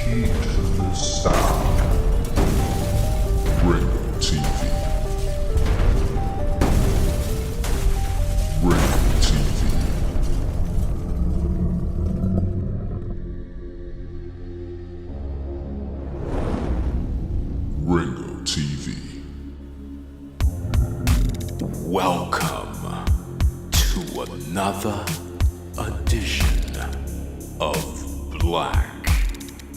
Heat the sound. Ringo TV. Ringo TV. Ringo TV. Welcome to another edition of Black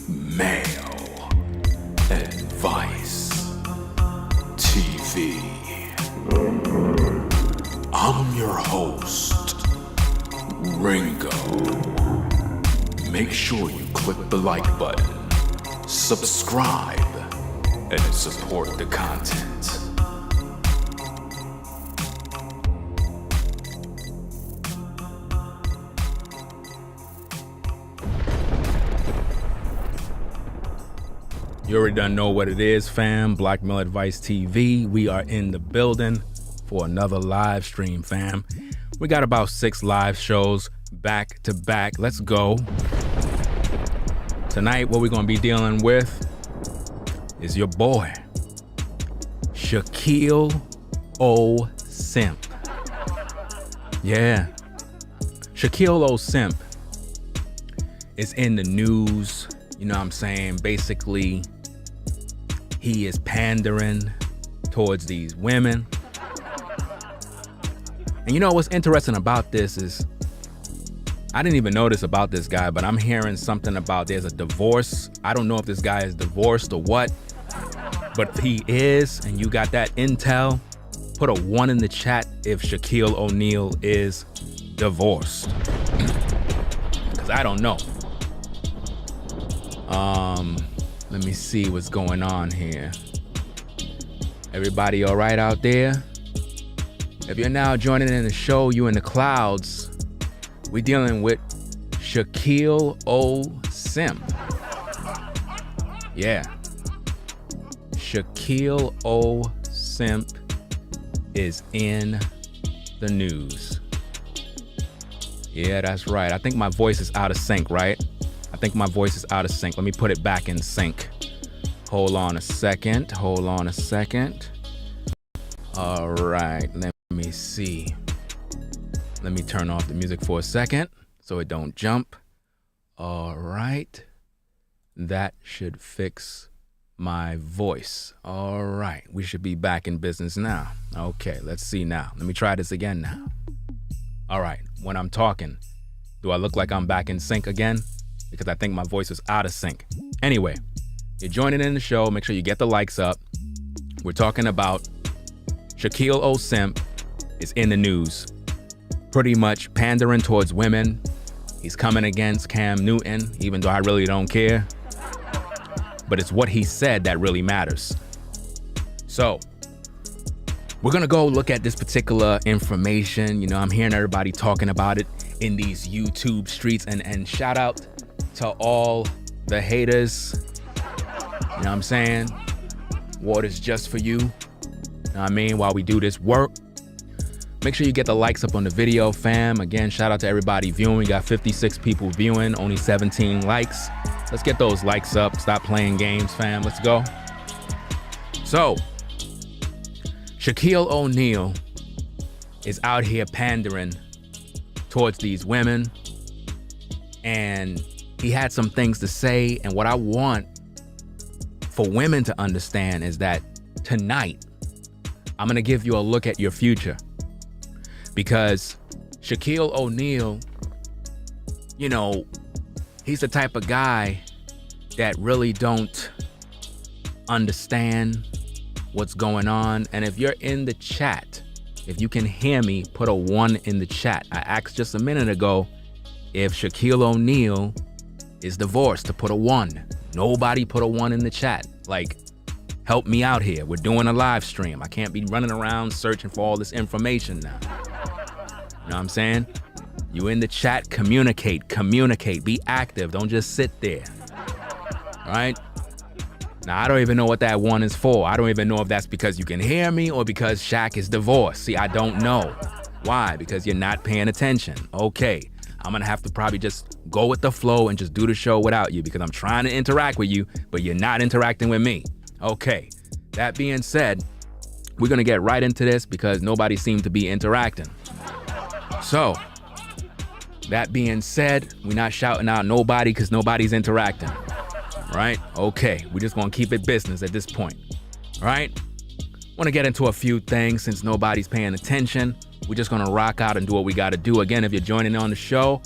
Male Advice TV. I'm your host, Ringo. Make sure you click the like button, subscribe, and support the content. You already done know what it is, fam. Black Male Advice TV. We are in the building for another live stream, fam. We got about 6 live shows back to back. Let's go. Tonight, what we're gonna be dealing with is your boy, Shaquille Simp. Yeah. Shaquille Simp is in the news. You know what I'm saying? Basically, he is pandering towards these women. And you know what's interesting about this is, I didn't even know this about this guy, but I'm hearing something about there's a divorce. I don't know if this guy is divorced or what, but he is, and you got that intel. Put a 1 in the chat if Shaquille O'Neal is divorced. Because I don't know. Let me see what's going on here. Everybody all right out there? If you're now joining in the show, you in the clouds, we dealing with Shaquille Simp. Yeah. Shaquille Simp is in the news. Yeah, that's right. I think my voice is out of sync, right? I think my voice is out of sync. Let me put it back in sync. Hold on a second. All right, let me see. Let me turn off the music for a second so it don't jump. All right. That should fix my voice. All right, we should be back in business now. Okay, let's see now. Let me try this again now. All right, when I'm talking, do I look like I'm back in sync again? Because I think my voice is out of sync. Anyway, you're joining in the show. Make sure you get the likes up. We're talking about Shaquille Simp is in the news. Pretty much pandering towards women. He's coming against Cam Newton, even though I really don't care. But it's what he said that really matters. So, we're gonna go look at this particular information. You know, I'm hearing everybody talking about it in these YouTube streets, and shout out to all the haters. You know what I'm saying? Water's just for you. You know what I mean? While we do this work. Make sure you get the likes up on the video, fam. Again, shout out to everybody viewing. We got 56 people viewing, only 17 likes. Let's get those likes up. Stop playing games, fam. Let's go. So, Shaquille O'Neal is out here pandering towards these women, and he had some things to say. And what I want for women to understand is that tonight, I'm gonna give you a look at your future. Because Shaquille O'Neal, you know, he's the type of guy that really don't understand what's going on. And if you're in the chat, if you can hear me, put a 1 in the chat. I asked just a minute ago if Shaquille O'Neal is divorced, to put a 1. Nobody put a 1 in the chat. Like, help me out here. We're doing a live stream. I can't be running around searching for all this information now. You know what I'm saying? You in the chat, communicate, be active. Don't just sit there. All right? Now, I don't even know what that 1 is for. I don't even know if that's because you can hear me or because Shaq is divorced. See, I don't know. Why? Because you're not paying attention. Okay. I'm gonna have to probably just go with the flow and just do the show without you because I'm trying to interact with you, but you're not interacting with me. Okay, that being said, we're gonna get right into this because nobody seemed to be interacting. So, that being said, we're not shouting out nobody because nobody's interacting, right? Okay, we're just gonna keep it business at this point, right? Wanna get into a few things since nobody's paying attention. We're just gonna rock out and do what we gotta do. Again, if you're joining on the show,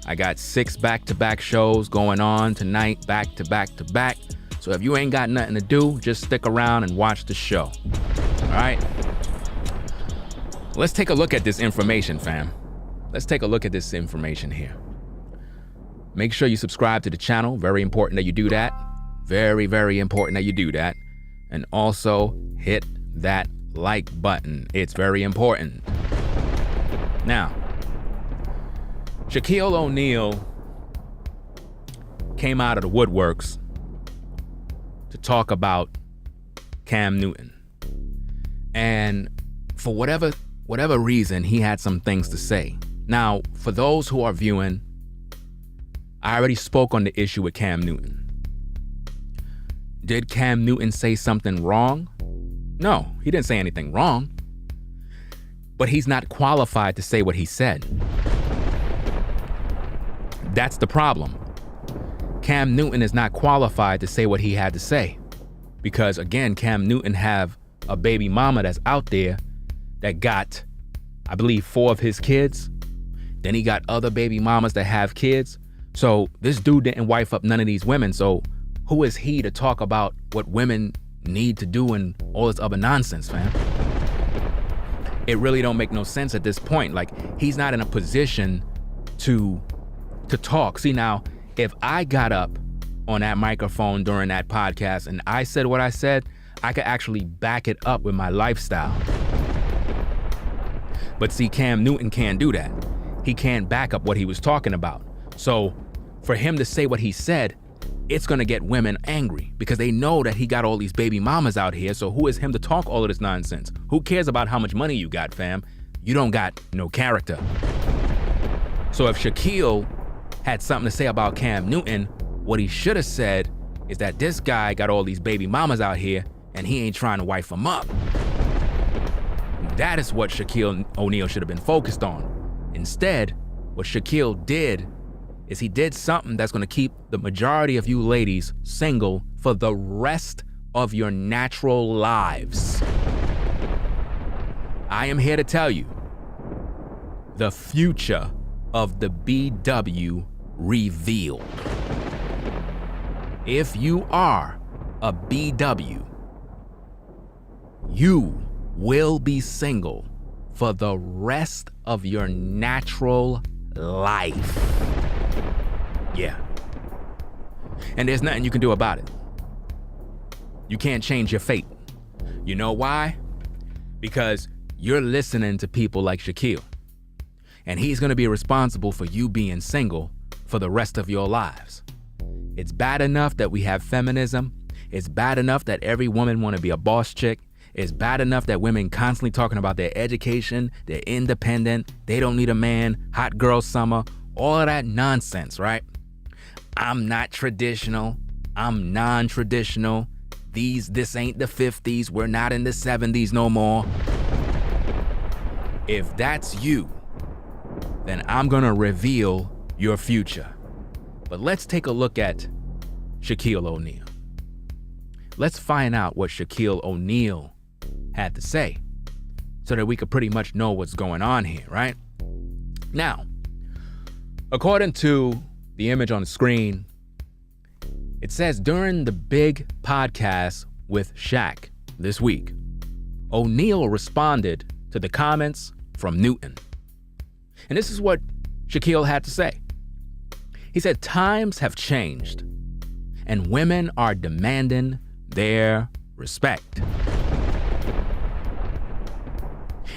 I got 6 back-to-back shows going on tonight, back to back to back. So if you ain't got nothing to do, just stick around and watch the show, all right? Let's take a look at this information, fam. Let's take a look at this information here. Make sure you subscribe to the channel. Very important that you do that. Very, very important that you do that. And also hit that like button. It's very important. Now, Shaquille O'Neal came out of the woodworks to talk about Cam Newton. And for whatever reason, he had some things to say. Now, for those who are viewing, I already spoke on the issue with Cam Newton. Did Cam Newton say something wrong? No, he didn't say anything wrong. But he's not qualified to say what he said. That's the problem. Cam Newton is not qualified to say what he had to say. Because again, Cam Newton have a baby mama that's out there that got, I believe, 4 of his kids. Then he got other baby mamas that have kids. So this dude didn't wife up none of these women. So who is he to talk about what women need to do and all this other nonsense, fam? It really don't make no sense at this point. Like, he's not in a position to talk. See, now, if I got up on that microphone during that podcast and I said what I said, I could actually back it up with my lifestyle. But see, Cam Newton can't do that. He can't back up what he was talking about. So for him to say what he said, it's gonna get women angry because they know that he got all these baby mamas out here. So who is him to talk all of this nonsense? Who cares about how much money you got, fam? You don't got no character. So if Shaquille had something to say about Cam Newton, what he should have said is that this guy got all these baby mamas out here and he ain't trying to wife them up. That is what Shaquille O'Neal should have been focused on. Instead, what Shaquille did is he did something that's gonna keep the majority of you ladies single for the rest of your natural lives. I am here to tell you, the future of the BW revealed. If you are a BW, you will be single for the rest of your natural life. Yeah. And there's nothing you can do about it. You can't change your fate. You know why? Because you're listening to people like Shaquille. And he's gonna be responsible for you being single for the rest of your lives. It's bad enough that we have feminism. It's bad enough that every woman wanna be a boss chick. It's bad enough that women constantly talking about their education, they're independent, they don't need a man, hot girl summer, all of that nonsense, right? I'm not traditional, I'm non-traditional, this ain't the 50s, we're not in the 70s no more. If that's you, then I'm gonna reveal your future. But let's take a look at Shaquille O'Neal. Let's find out what Shaquille O'Neal had to say so that we could pretty much know what's going on here, right? Now, according to the image on the screen, it says during the big podcast with Shaq this week, O'Neal responded to the comments from Newton. And this is what Shaquille had to say. He said, times have changed and women are demanding their respect.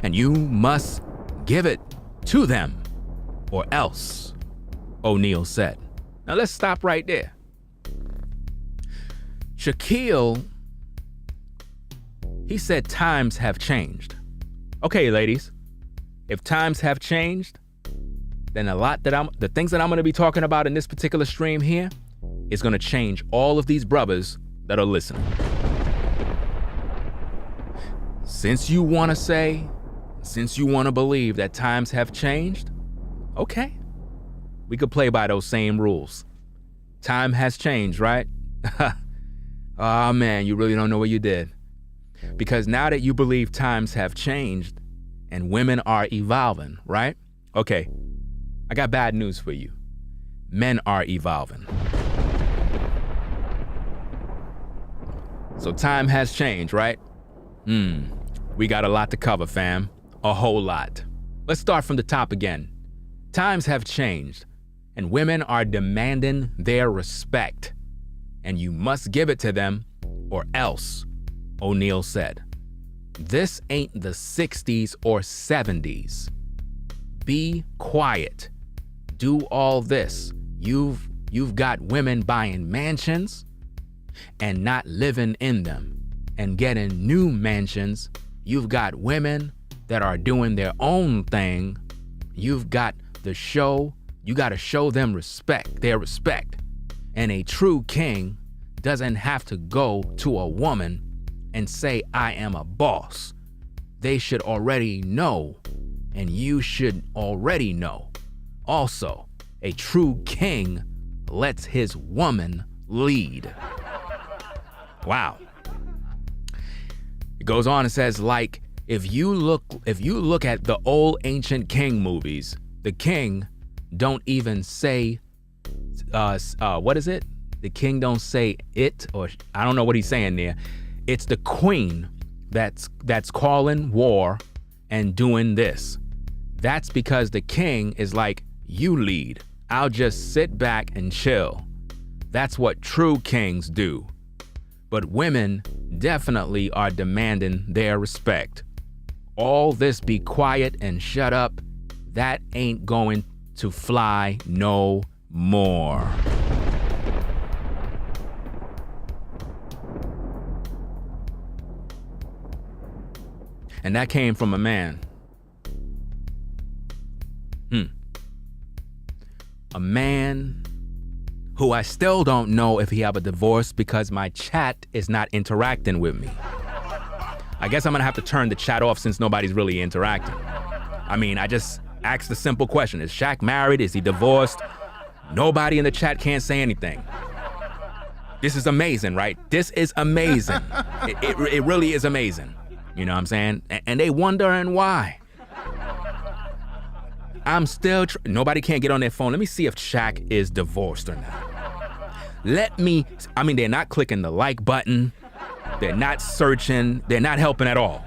And you must give it to them or else, O'Neal said. Now let's stop right there. Shaquille, he said times have changed. Okay, ladies, if times have changed, then the things that I'm going to be talking about in this particular stream here is going to change all of these brothers that are listening. Since you want to believe that times have changed, okay, we could play by those same rules. Time has changed, right? Oh man, you really don't know what you did. Because now that you believe times have changed and women are evolving, right? Okay, I got bad news for you. Men are evolving. So time has changed, right? We got a lot to cover, fam. A whole lot. Let's start from the top again. Times have changed, and women are demanding their respect. And you must give it to them, or else, O'Neal said. This ain't the 60s or 70s. Be quiet. Do all this. You've got women buying mansions and not living in them and getting new mansions. You've got women that are doing their own thing. You've got the show. You got to show them their respect. And a true king doesn't have to go to a woman and say, I am a boss. They should already know, and you should already know. Also, a true king lets his woman lead. Wow. It goes on and says, like, if you look at the old ancient king movies, the king don't even say, what is it? The king don't say it, or I don't know what he's saying there. It's the queen that's calling war and doing this. That's because the king is like, you lead. I'll just sit back and chill. That's what true kings do. But women definitely are demanding their respect. All this be quiet and shut up, that ain't going to fly no more. And that came from a man. A man who I still don't know if he have a divorce because my chat is not interacting with me. I guess I'm gonna have to turn the chat off since nobody's really interacting. I mean, I just asked the simple question. Is Shaq married? Is he divorced? Nobody in the chat can't say anything. This is amazing, right? This is amazing. It really is amazing. You know what I'm saying? And they wondering why. I'm still, nobody can't get on their phone. Let me see if Shaq is divorced or not. They're not clicking the like button. They're not searching. They're not helping at all.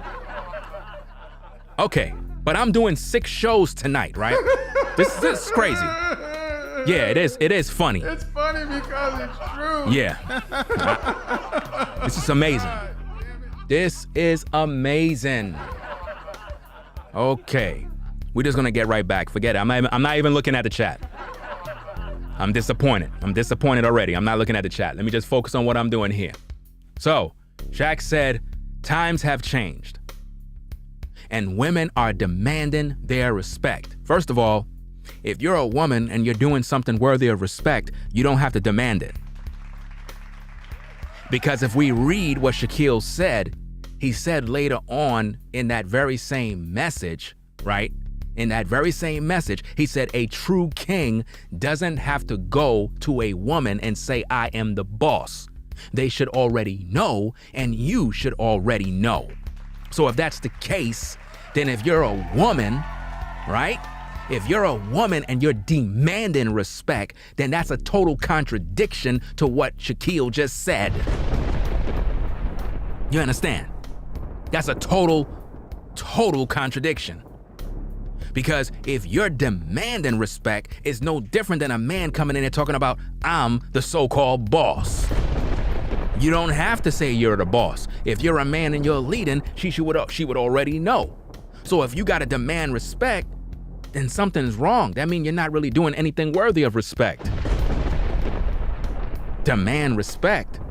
Okay, but I'm doing 6 shows tonight, right? This is crazy. Yeah, it is funny. It's funny because it's true. Yeah. This is amazing. This is amazing. Okay. We're just gonna get right back. Forget it. I'm not even looking at the chat. I'm disappointed. I'm disappointed already. I'm not looking at the chat. Let me just focus on what I'm doing here. So, Shaq said, times have changed. And women are demanding their respect. First of all, if you're a woman and you're doing something worthy of respect, you don't have to demand it. Because if we read what Shaquille said, he said later on in that very same message, right? In that very same message, he said a true king doesn't have to go to a woman and say, I am the boss. They should already know, and you should already know. So if that's the case, then if you're a woman, right? If you're a woman and you're demanding respect, then that's a total contradiction to what Shaquille just said. You understand? That's a total contradiction. Because if you're demanding respect, it's no different than a man coming in and talking about, I'm the so-called boss. You don't have to say you're the boss. If you're a man and you're leading, she would already know. So if you gotta demand respect, then something's wrong. That means you're not really doing anything worthy of respect. Demand respect.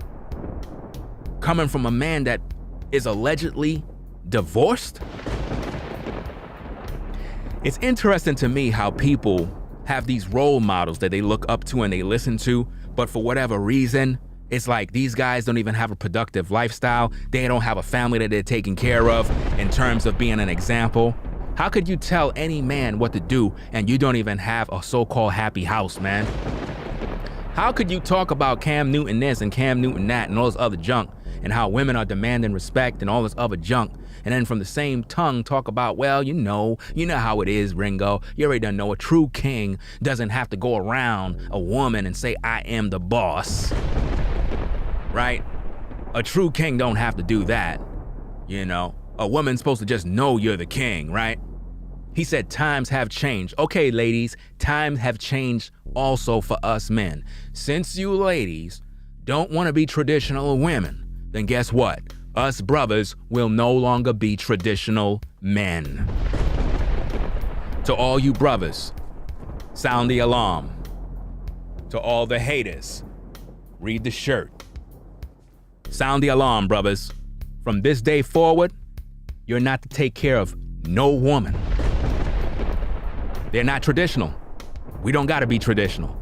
Coming from a man that is allegedly divorced? It's interesting to me how people have these role models that they look up to and they listen to, but for whatever reason, it's like these guys don't even have a productive lifestyle. They don't have a family that they're taking care of in terms of being an example. How could you tell any man what to do and you don't even have a so-called happy house, man? How could you talk about Cam Newton this and Cam Newton that and all this other junk and how women are demanding respect and all this other junk, and then from the same tongue talk about, well, you know how it is, Ringo. You already done know a true king doesn't have to go around a woman and say, I am the boss. Right? A true king don't have to do that. You know, a woman's supposed to just know you're the king, right? He said times have changed. Okay, ladies, times have changed also for us men. Since you ladies don't want to be traditional women, then guess what? Us brothers will no longer be traditional men. To all you brothers, sound the alarm. To all the haters, read the shirt. Sound the alarm, brothers. From this day forward, you're not to take care of no woman. They're not traditional. We don't gotta be traditional.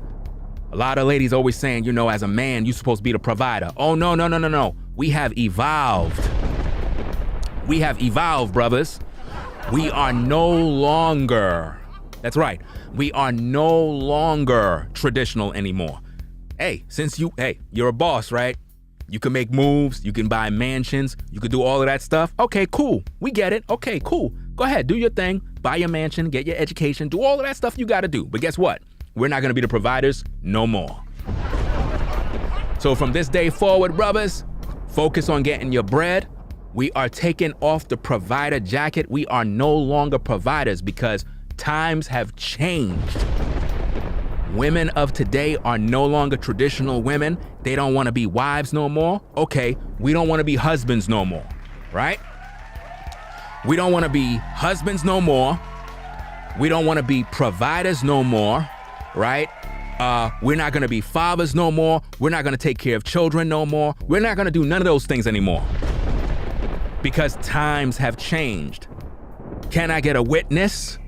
A lot of ladies always saying, you know, as a man, you're supposed to be the provider. Oh, no. We have evolved. We have evolved, brothers. We are no longer, that's right, we are no longer traditional anymore. Hey, you're a boss, right? You can make moves, you can buy mansions, you can do all of that stuff. Okay, cool. We get it. Okay, cool. Go ahead, do your thing, buy your mansion, get your education, do all of that stuff you gotta do. But guess what? We're not gonna be the providers no more. So from this day forward, brothers, focus on getting your bread. We are taking off the provider jacket. We are no longer providers because times have changed. Women of today are no longer traditional women. They don't want to be wives no more. Okay, we don't want to be husbands no more, right? We don't want to be husbands no more. We don't want to be providers no more, right? We're not going to be fathers no more. We're not going to take care of children no more. We're not going to do none of those things anymore because times have changed. Can I get a witness?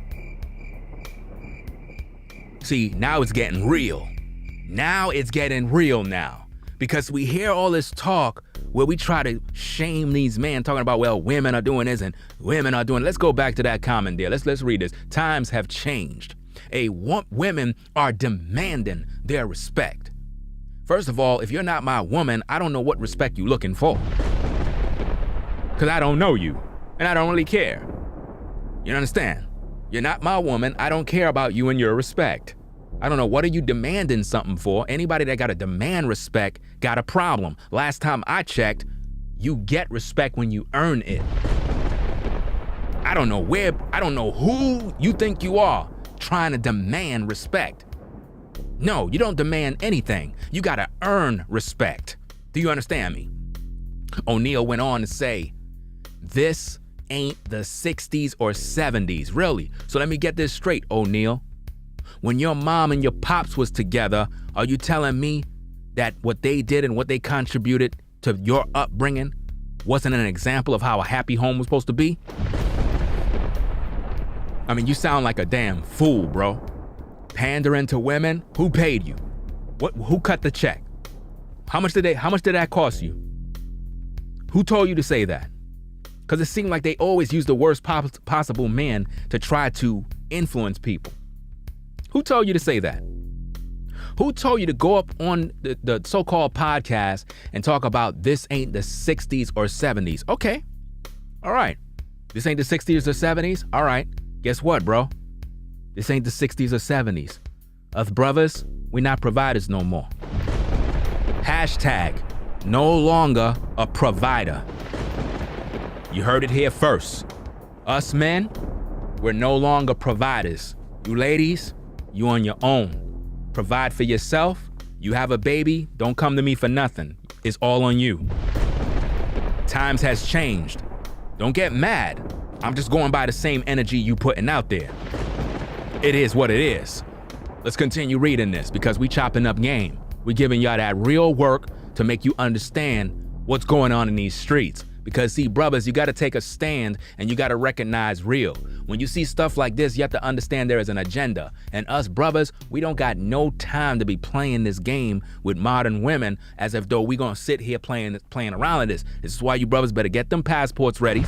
See, now it's getting real. Now it's getting real now. Because we hear all this talk where we try to shame these men talking about, well, women are doing this and women are doing. Let's go back to that comment there. Let's read this. Times have changed. Women are demanding their respect. First of all, if you're not my woman, I don't know what respect you're looking for. Because I don't know you and I don't really care. You understand? You're not my woman. I don't care about you and your respect. I don't know, what are you demanding something for? Anybody that got to demand respect got a problem. Last time I checked, you get respect when you earn it. I don't know who you think you are trying to demand respect. No, you don't demand anything. You got to earn respect. Do you understand me? O'Neal went on to say, this ain't the 60s or 70s, really. So let me get this straight, O'Neal. When your mom and your pops was together, are you telling me that what they did and what they contributed to your upbringing wasn't an example of how a happy home was supposed to be? I mean, you sound like a damn fool, bro. Pandering to women? Who paid you? Who cut the check? How much did that cost you? Who told you to say that? Because it seemed like they always use the worst possible men to try to influence people. Who told you to say that? Who told you to go up on the so-called podcast and talk about this ain't the 60s or 70s? Okay. All right. This ain't the 60s or 70s? All right. Guess what, bro? This ain't the 60s or 70s. Us brothers, we not providers no more. Hashtag no longer a provider. You heard it here first. Us men, we're no longer providers. You ladies, you on your own. Provide for yourself. You have a baby, don't come to me for nothing. It's all on you. Times has changed. Don't get mad. I'm just going by the same energy you putting out there. It is what it is. Let's continue reading this because we chopping up game. We giving y'all that real work to make you understand what's going on in these streets. Because see, brothers, you got to take a stand and you got to recognize real. When you see stuff like this, you have to understand there is an agenda. And us brothers, we don't got no time to be playing this game with modern women as if though we gonna sit here playing around with this. This is why you brothers better get them passports ready.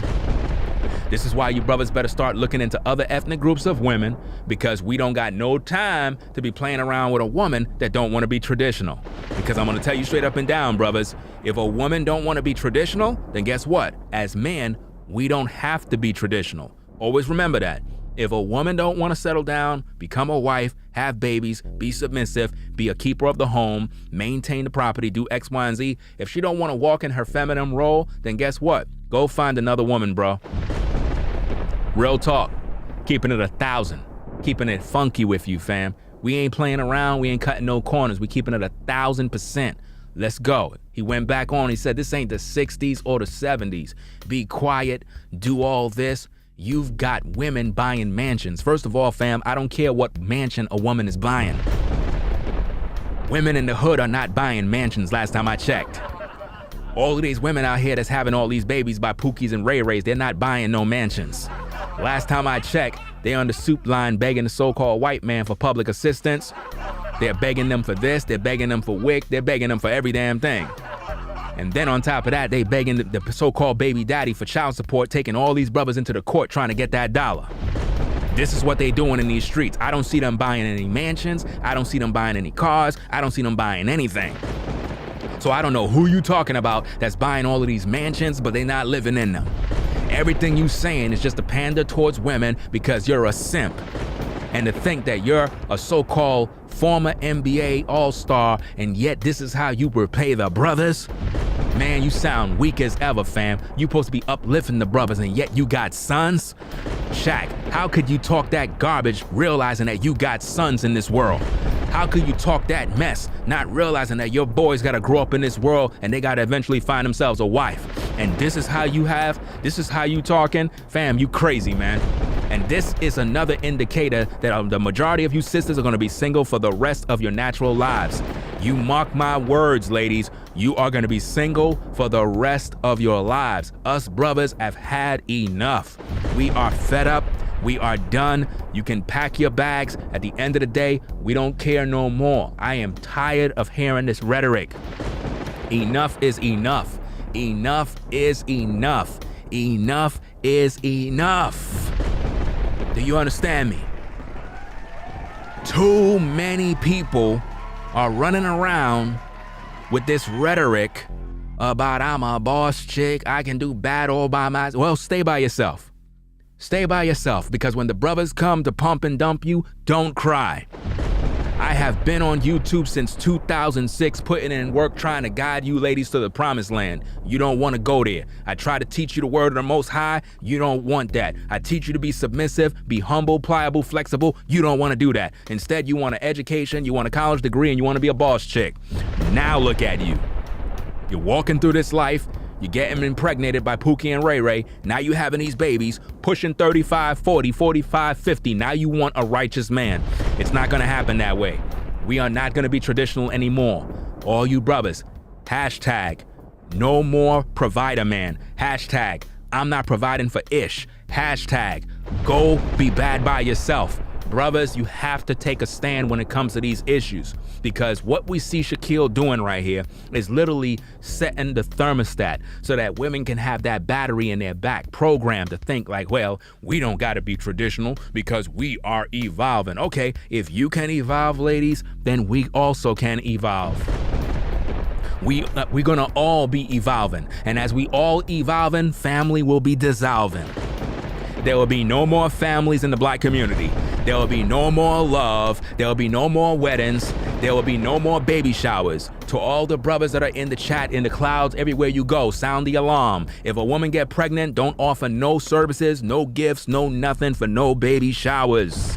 This is why you brothers better start looking into other ethnic groups of women, because we don't got no time to be playing around with a woman that don't want to be traditional. Because I'm going to tell you straight up and down, brothers, if a woman don't want to be traditional, then guess what? As men, we don't have to be traditional. Always remember that. If a woman don't want to settle down, become a wife, have babies, be submissive, be a keeper of the home, maintain the property, do X, Y, and Z, if she don't want to walk in her feminine role, then guess what? Go find another woman, bro. Real talk, keeping it 1,000, keeping it funky with you, fam. We ain't playing around, we ain't cutting no corners, we keeping it 1,000%. Let's go. He went back on, he said, this ain't the 60s or the 70s. Be quiet, do all this. You've got women buying mansions. First of all, fam, I don't care what mansion a woman is buying. Women in the hood are not buying mansions last time I checked. All of these women out here that's having all these babies by Pookies and Ray Rays, they're not buying no mansions. Last time I checked, they're on the soup line begging the so-called white man for public assistance. They're begging them for this, they're begging them for WIC, they're begging them for every damn thing. And then on top of that, they begging the so-called baby daddy for child support, taking all these brothers into the court trying to get that dollar. This is what they doing in these streets. I don't see them buying any mansions, I don't see them buying any cars, I don't see them buying anything. So I don't know who you talking about that's buying all of these mansions, but they not living in them. Everything you saying is just a pander towards women because you're a simp. And to think that you're a so-called former NBA all-star and yet this is how you repay the brothers? Man, you sound weak as ever, fam. You supposed to be uplifting the brothers and yet you got sons? Shaq, how could you talk that garbage realizing that you got sons in this world? How could you talk that mess, not realizing that your boys gotta grow up in this world and they gotta eventually find themselves a wife? And this is how you talking? Fam, you crazy, man. And this is another indicator that the majority of you sisters are gonna be single for the rest of your natural lives. You mark my words, ladies, you are gonna be single for the rest of your lives. Us brothers have had enough. We are fed up. We are done. You can pack your bags. At the end of the day, we don't care no more. I am tired of hearing this rhetoric. Enough is enough. Enough is enough. Enough is enough. Do you understand me? Too many people are running around with this rhetoric about I'm a boss chick, I can do bad all by myself. Well, stay by yourself. Stay by yourself, because when the brothers come to pump and dump you, don't cry. I have been on YouTube since 2006 putting in work trying to guide you ladies to the promised land. You don't want to go there. I try to teach you the word of the Most High. You don't want that. I teach you to be submissive, be humble, pliable, flexible. You don't want to do that. Instead, you want an education, you want a college degree, and you want to be a boss chick. Now look at you. You're walking through this life. You're getting impregnated by Pookie and Ray Ray. Now you having these babies, pushing 35, 40, 45, 50. Now you want a righteous man. It's not gonna happen that way. We are not gonna be traditional anymore. All you brothers, hashtag, no more provider man. Hashtag, I'm not providing for ish. Hashtag, go be bad by yourself. Brothers, you have to take a stand when it comes to these issues, because what we see Shaquille doing right here is literally setting the thermostat so that women can have that battery in their back programmed to think like, well, we don't got to be traditional because we are evolving. Okay, if you can evolve, ladies, then we also can evolve. We're gonna all be evolving, and as we all evolving, family will be dissolving. There will be no more families in the black community. There will be no more love. There will be no more weddings. There will be no more baby showers. To all the brothers that are in the chat, in the clouds, everywhere you go, sound the alarm. If a woman get pregnant, don't offer no services, no gifts, no nothing for no baby showers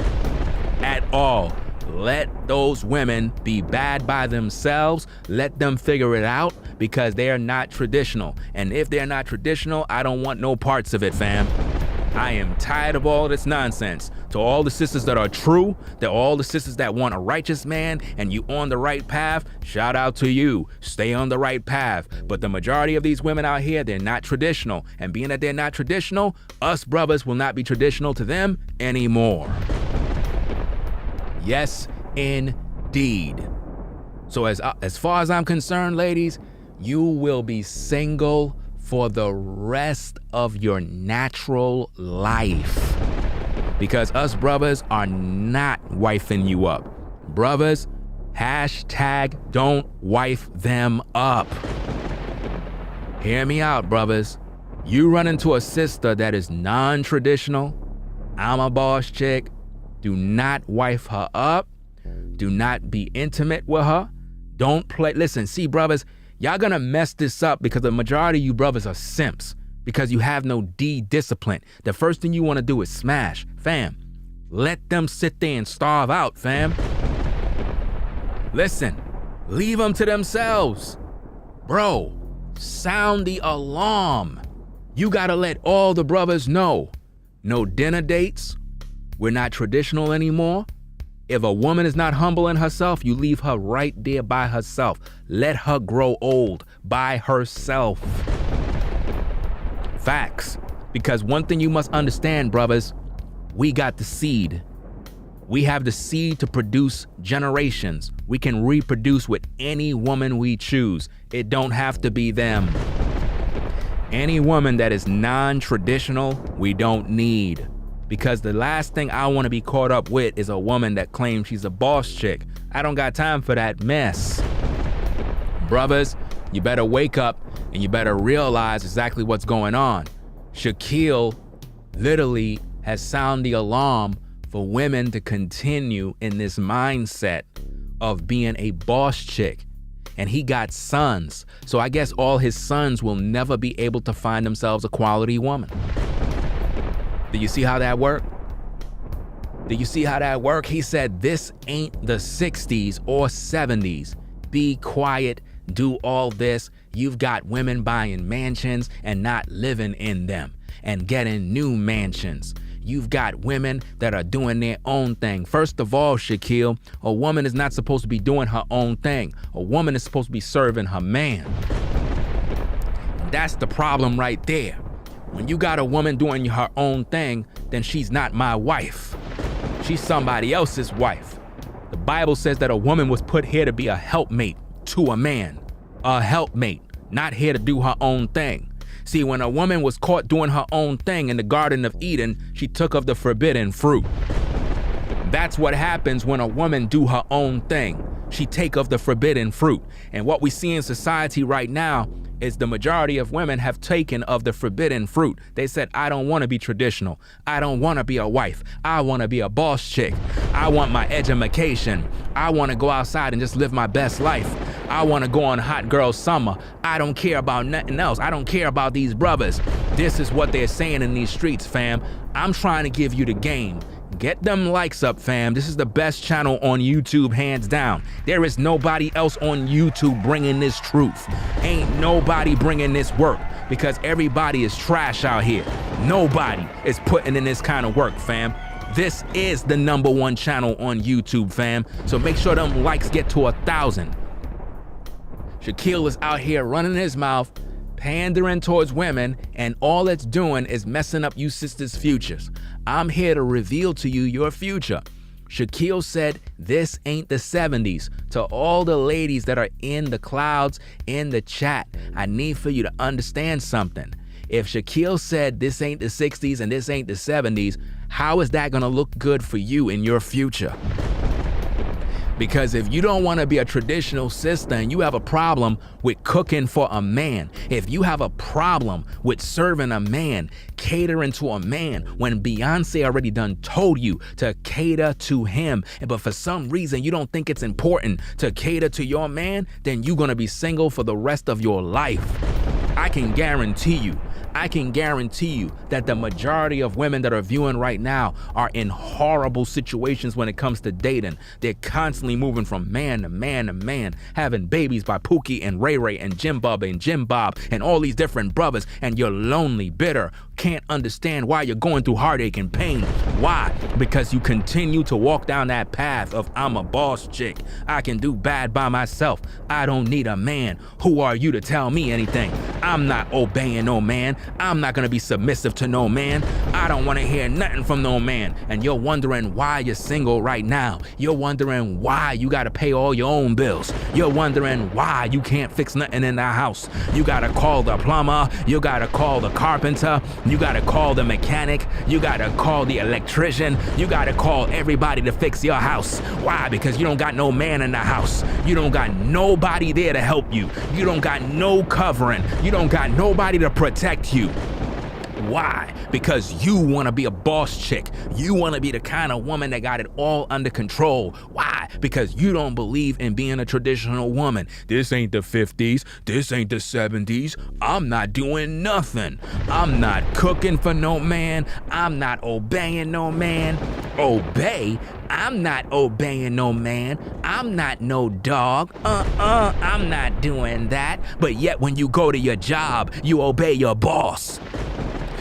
at all. Let those women be bad by themselves. Let them figure it out, because they are not traditional. And if they're not traditional, I don't want no parts of it, fam. I am tired of all this nonsense. To all the sisters that are true, to all the sisters that want a righteous man and you on the right path, shout out to you. Stay on the right path. But the majority of these women out here, they're not traditional. And being that they're not traditional, us brothers will not be traditional to them anymore. Yes, indeed. So as far as I'm concerned, ladies, you will be single for the rest of your natural life. Because us brothers are not wifing you up. Brothers, hashtag don't wife them up. Hear me out, brothers. You run into a sister that is non-traditional, I'm a boss chick, do not wife her up. Do not be intimate with her. Don't play. Listen, see, brothers, y'all gonna mess this up because the majority of you brothers are simps because you have no discipline. The first thing you want to do is smash. Fam, let them sit there and starve out, fam. Listen, leave them to themselves. Bro, sound the alarm. You gotta let all the brothers know. No dinner dates. We're not traditional anymore. If a woman is not humble in herself, you leave her right there by herself. Let her grow old by herself. Facts. Because one thing you must understand, brothers, we got the seed. We have the seed to produce generations. We can reproduce with any woman we choose. It don't have to be them. Any woman that is non-traditional, we don't need. Because the last thing I want to be caught up with is a woman that claims she's a boss chick. I don't got time for that mess. Brothers, you better wake up and you better realize exactly what's going on. Shaquille literally has sounded the alarm for women to continue in this mindset of being a boss chick. And he got sons. So I guess all his sons will never be able to find themselves a quality woman. Do you see how that worked? Do you see how that worked? He said, this ain't the 60s or 70s. Be quiet, do all this. You've got women buying mansions and not living in them and getting new mansions. You've got women that are doing their own thing. First of all, Shaquille, a woman is not supposed to be doing her own thing. A woman is supposed to be serving her man. That's the problem right there. When you got a woman doing her own thing, then she's not my wife. She's somebody else's wife. The Bible says that a woman was put here to be a helpmate to a man. A helpmate, not here to do her own thing. See, when a woman was caught doing her own thing in the Garden of Eden, she took of the forbidden fruit. That's what happens when a woman do her own thing. She take of the forbidden fruit. And what we see in society right now is the majority of women have taken of the forbidden fruit. They said, I don't want to be traditional. I don't want to be a wife. I want to be a boss chick. I want my education. I want to go outside and just live my best life. I want to go on hot girl summer. I don't care about nothing else. I don't care about these brothers. This is what they're saying in these streets, fam. I'm trying to give you the game. Get them likes up, fam. This is the best channel on YouTube, hands down. There is nobody else on YouTube bringing this truth. Ain't nobody bringing this work because everybody is trash out here. Nobody is putting in this kind of work, fam. This is the #1 channel on YouTube, fam. So make sure them likes get to 1,000. Shaquille is out here running his mouth, pandering towards women, and all it's doing is messing up you sisters' futures. I'm here to reveal to you your future. Shaquille said, this ain't the 70s. To all the ladies that are in the clouds, in the chat, I need for you to understand something. If Shaquille said this ain't the 60s and this ain't the 70s, how is that gonna look good for you in your future? Because if you don't want to be a traditional sister and you have a problem with cooking for a man, if you have a problem with serving a man, catering to a man, when Beyonce already done told you to cater to him, but for some reason you don't think it's important to cater to your man, then you're going to be single for the rest of your life. I can guarantee you, I can guarantee you that the majority of women that are viewing right now are in horrible situations when it comes to dating. They're constantly moving from man to man to man, having babies by Pookie and Ray Ray and Jim Bubba and Jim Bob and all these different brothers, and you're lonely, bitter, can't understand why you're going through heartache and pain. Why? Because you continue to walk down that path of I'm a boss chick. I can do bad by myself. I don't need a man. Who are you to tell me anything? I'm not obeying no man. I'm not gonna be submissive to no man. I don't wanna hear nothing from no man. And you're wondering why you're single right now. You're wondering why you gotta pay all your own bills. You're wondering why you can't fix nothing in the house. You gotta call the plumber. You gotta call the carpenter. You gotta call the mechanic. You gotta call the electrician. You gotta call everybody to fix your house. Why? Because you don't got no man in the house. You don't got nobody there to help you. You don't got no covering. You don't got nobody to protect you. Why? Because you want to be a boss chick. You want to be the kind of woman that got it all under control. Why? Because you don't believe in being a traditional woman. This ain't the 50s. This ain't the 70s. I'm not doing nothing. I'm not cooking for no man. I'm not obeying no man. Obey? I'm not obeying no man. I'm not no dog. I'm not doing that. But yet when you go to your job, you obey your boss.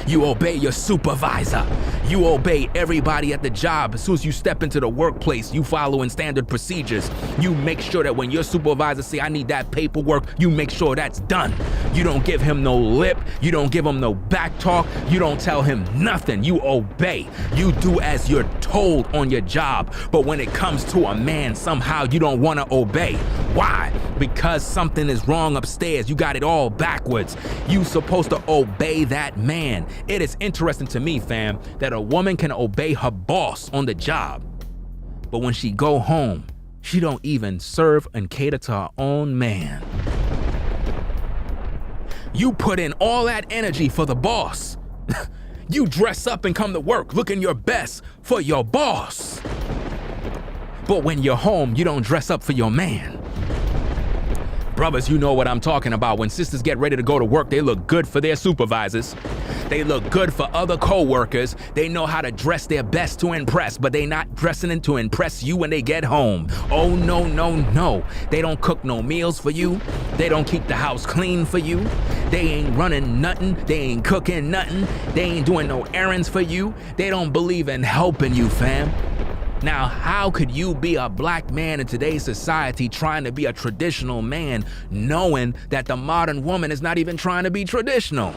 You obey your supervisor. You obey everybody at the job. As soon as you step into the workplace, you following standard procedures. You make sure that when your supervisor say, I need that paperwork, you make sure that's done. You don't give him no lip. You don't give him no back talk. You don't tell him nothing. You obey. You do as you're told on your job. But when it comes to a man, somehow you don't want to obey. Why? Because something is wrong upstairs. You got it all backwards. You supposed to obey that man. It is interesting to me, fam, that a woman can obey her boss on the job, but when she go home, she don't even serve and cater to her own man. You put in all that energy for the boss. You dress up and come to work looking your best for your boss. But when you're home, you don't dress up for your man. Brothers, you know what I'm talking about. When sisters get ready to go to work, they look good for their supervisors. They look good for other co-workers. They know how to dress their best to impress, but they not dressing it to impress you when they get home. Oh, no, no, no. They don't cook no meals for you. They don't keep the house clean for you. They ain't running nothing. They ain't cooking nothing. They ain't doing no errands for you. They don't believe in helping you, fam. Now, how could you be a black man in today's society trying to be a traditional man, knowing that the modern woman is not even trying to be traditional?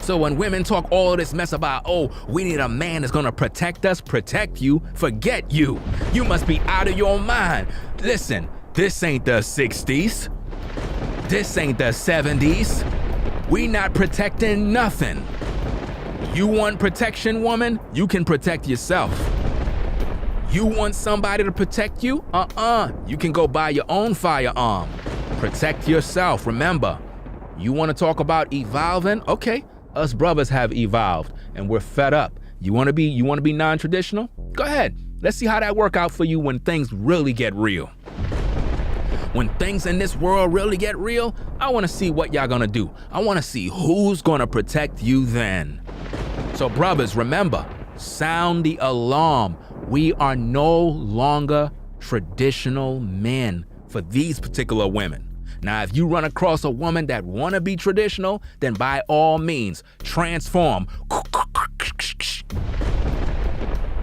So when women talk all this mess about, oh, we need a man that's gonna protect us, protect you, forget you. You must be out of your mind. Listen, this ain't the 60s. This ain't the 70s. We not protecting nothing. You want protection, woman? You can protect yourself. You want somebody to protect you? You can go buy your own firearm. Protect yourself. Remember, you want to talk about evolving? Okay, us brothers have evolved and we're fed up. You want to be non-traditional? Go ahead. Let's see how that work out for you when things really get real. When things in this world really get real, I want to see what y'all gonna do. I want to see who's gonna protect you then. So brothers, remember, sound the alarm. We are no longer traditional men for these particular women. Now, if you run across a woman that wanna be traditional, then by all means, transform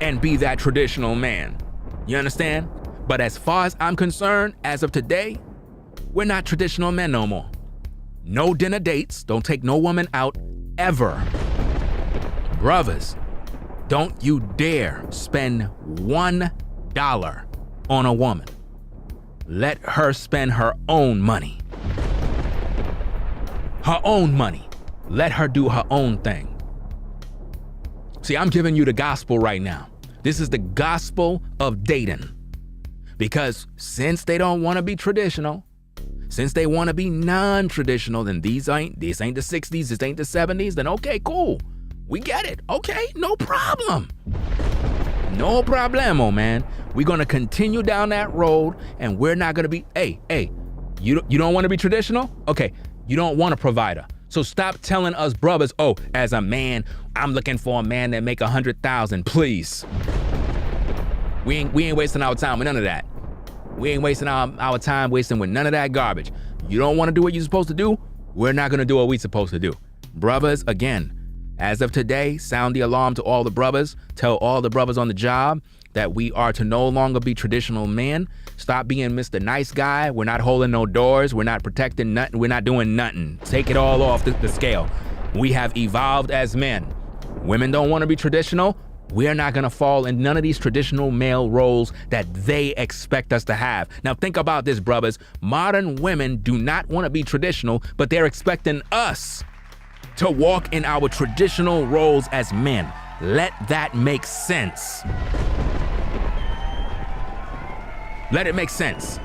and be that traditional man. You understand? But as far as I'm concerned, as of today, we're not traditional men no more. No dinner dates, don't take no woman out, ever. Brothers, don't you dare spend $1 on a woman. Let her spend her own money. Her own money. Let her do her own thing. See, I'm giving you the gospel right now. This is the gospel of dating. Because since they don't want to be traditional, since they want to be non-traditional, then this ain't the 60s, this ain't the 70s, then okay, cool. We get it. Okay, no problem. No problemo, man. We're going to continue down that road and we're not going to be, hey, you don't want to be traditional? Okay, you don't want a provider. So stop telling us brothers, oh, as a man, I'm looking for a man that make 100,000, please. We ain't wasting our time with none of that. We ain't wasting our time wasting with none of that garbage. You don't want to do what you're supposed to do? We're not going to do what we're supposed to do. Brothers, again, as of today, sound the alarm to all the brothers. Tell all the brothers on the job that we are to no longer be traditional men. Stop being Mr. Nice Guy. We're not holding no doors. We're not protecting nothing. We're not doing nothing. Take it all off the scale. We have evolved as men. Women don't want to be traditional. We're not going to fall in none of these traditional male roles that they expect us to have. Now think about this, brothers. Modern women do not want to be traditional, but they're expecting us to walk in our traditional roles as men. Let that make sense. Let it make sense.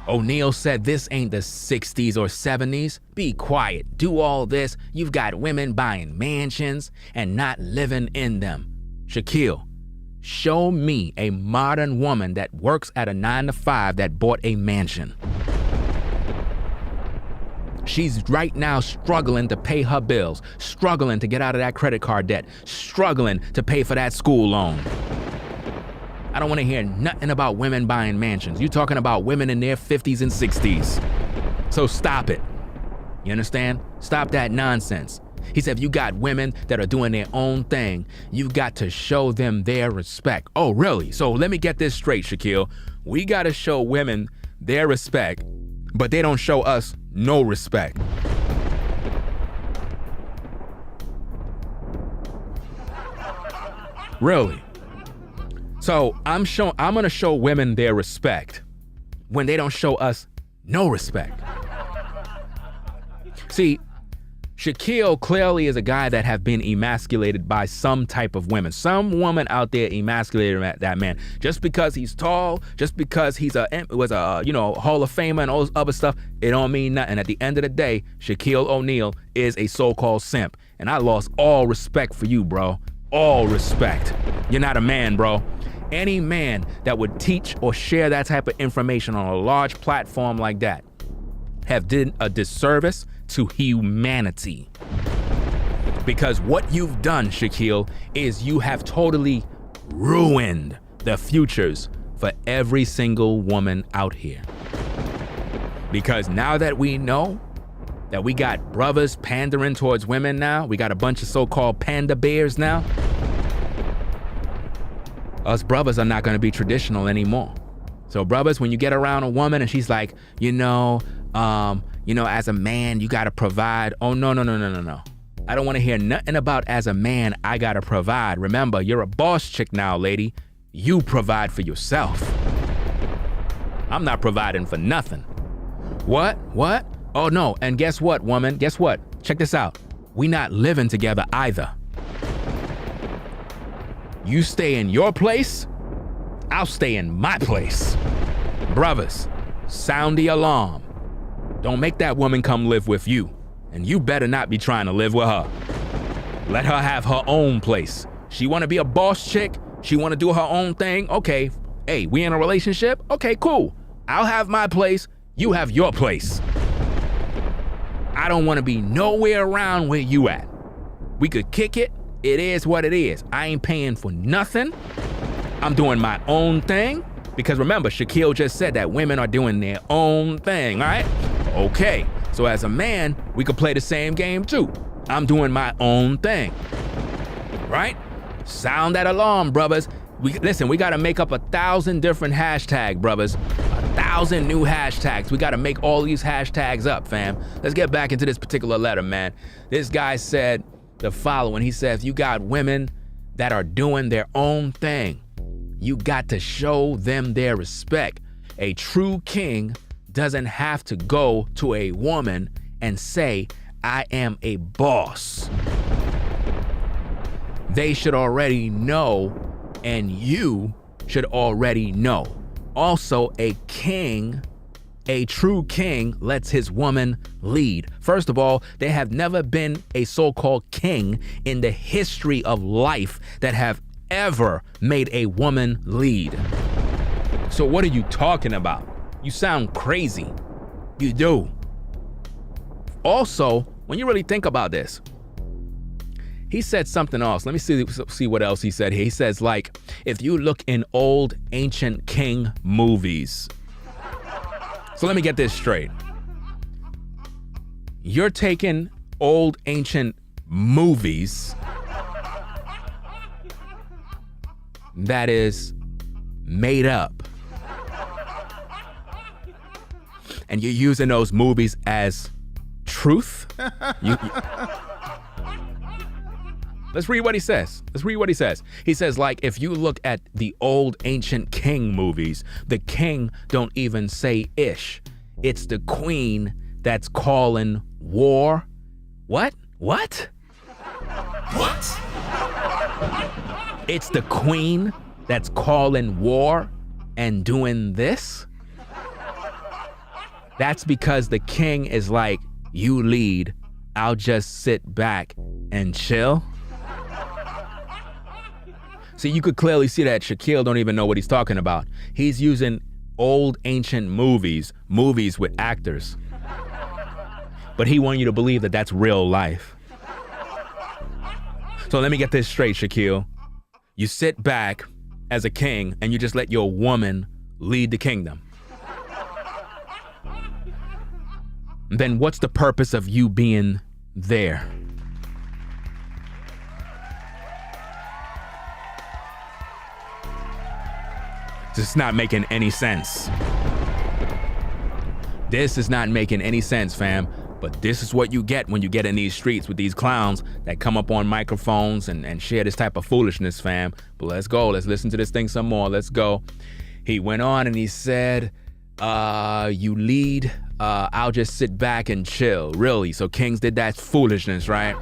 O'Neal said this ain't the 60s or 70s. Be quiet, do all this. You've got women buying mansions and not living in them. Shaquille, show me a modern woman that works at a 9-to-5 that bought a mansion. She's right now struggling to pay her bills, struggling to get out of that credit card debt, struggling to pay for that school loan. I don't want to hear nothing about women buying mansions. You're talking about women in their 50s and 60s. So stop it. You understand? Stop that nonsense. He said, if you got women that are doing their own thing, you've got to show them their respect. Oh, really? So let me get this straight, Shaquille. We got to show women their respect, but they don't show us no respect. Really? So I'm gonna show women their respect when they don't show us no respect. See, Shaquille clearly is a guy that have been emasculated by some type of women. Some woman out there emasculated that man. Just because he's tall, just because he was a Hall of Famer and all this other stuff, it don't mean nothing. At the end of the day, Shaquille O'Neal is a so-called simp. And I lost all respect for you, bro. All respect. You're not a man, bro. Any man that would teach or share that type of information on a large platform like that have did a disservice to humanity. Because what you've done, Shaquille, is you have totally ruined the futures for every single woman out here. Because now that we know that we got brothers pandering towards women now, we got a bunch of so-called panda bears now, us brothers are not going to be traditional anymore. So brothers, when you get around a woman and she's like, as a man, you got to provide. Oh, no. I don't want to hear nothing about as a man, I got to provide. Remember, you're a boss chick now, lady. You provide for yourself. I'm not providing for nothing. What? Oh, no. And guess what, woman? Guess what? Check this out. We not living together either. You stay in your place, I'll stay in my place. Brothers, sound the alarm. Don't make that woman come live with you, and you better not be trying to live with her. Let her have her own place. She wanna be a boss chick, she wanna do her own thing, okay. Hey, we in a relationship? Okay, cool. I'll have my place, you have your place. I don't wanna be nowhere around where you at. We could kick it. It is what it is. I ain't paying for nothing. I'm doing my own thing. Because remember, Shaquille just said that women are doing their own thing, all right? Okay, so as a man, we could play the same game too. I'm doing my own thing, right? Sound that alarm, brothers. Listen, we gotta make up 1,000 different hashtags, brothers. 1,000 new hashtags. We gotta make all these hashtags up, fam. Let's get back into this particular letter, man. This guy said the following. He says, you got women that are doing their own thing. You got to show them their respect. A true king doesn't have to go to a woman and say, I am a boss. They should already know, and you should already know. Also, a true king lets his woman lead. First of all, there have never been a so-called king in the history of life that have ever made a woman lead. So what are you talking about? You sound crazy. You do. Also, when you really think about this, he said something else. Let me see what else he said here. He says, like, if you look in old ancient king movies. So let me get this straight. You're taking old ancient movies that is made up, and you're using those movies as truth? Let's read what he says. He says, like, if you look at the old ancient king movies, the king don't even say ish. It's the queen that's calling war. What? It's the queen that's calling war and doing this? That's because the king is like, you lead, I'll just sit back and chill. See, you could clearly see that Shaquille don't even know what he's talking about. He's using old ancient movies with actors. But he wants you to believe that that's real life. So let me get this straight, Shaquille. You sit back as a king and you just let your woman lead the kingdom. Then what's the purpose of you being there? This is not making any sense. This is not making any sense, fam. But this is what you get when you get in these streets with these clowns that come up on microphones and share this type of foolishness, fam. But let's go. Let's listen to this thing some more. Let's go. He went on and he said, you lead, I'll just sit back and chill. Really? So kings did that foolishness, right?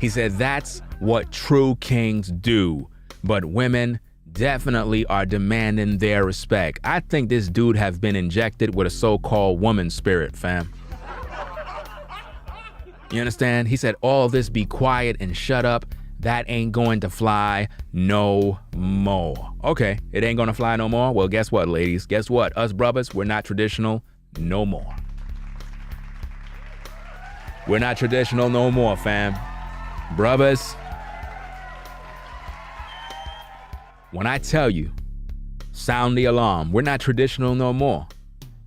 He said, that's what true kings do. But women definitely are demanding their respect. I think this dude have been injected with a so-called woman spirit, fam. You understand? He said, all this be quiet and shut up. That ain't going to fly no more. Okay, it ain't gonna fly no more? Well, guess what, ladies? Guess what? Us brothers, we're not traditional no more. We're not traditional no more, fam. Brothers, when I tell you, sound the alarm. We're not traditional no more.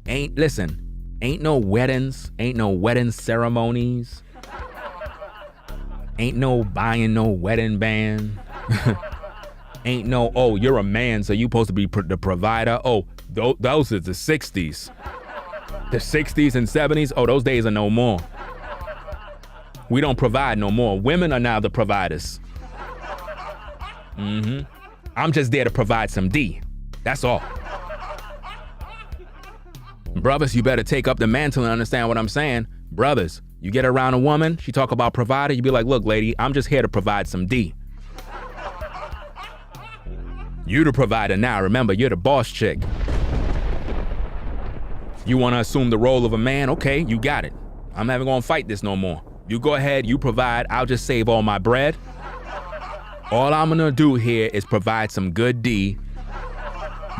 Ain't no weddings, ain't no wedding ceremonies. Ain't no buying no wedding band. Ain't no, oh, you're a man, so you supposed to be the provider. Oh, those are the 60s. The 60s and 70s, oh, those days are no more. We don't provide no more. Women are now the providers. I'm just there to provide some D. That's all. Brothers, you better take up the mantle and understand what I'm saying. Brothers, you get around a woman, she talk about provider, you be like, look, lady, I'm just here to provide some D. You the provider now. Remember, you're the boss chick. You want to assume the role of a man? Okay, you got it. I'm never going to fight this no more. You go ahead, you provide, I'll just save all my bread. All I'm going to do here is provide some good D.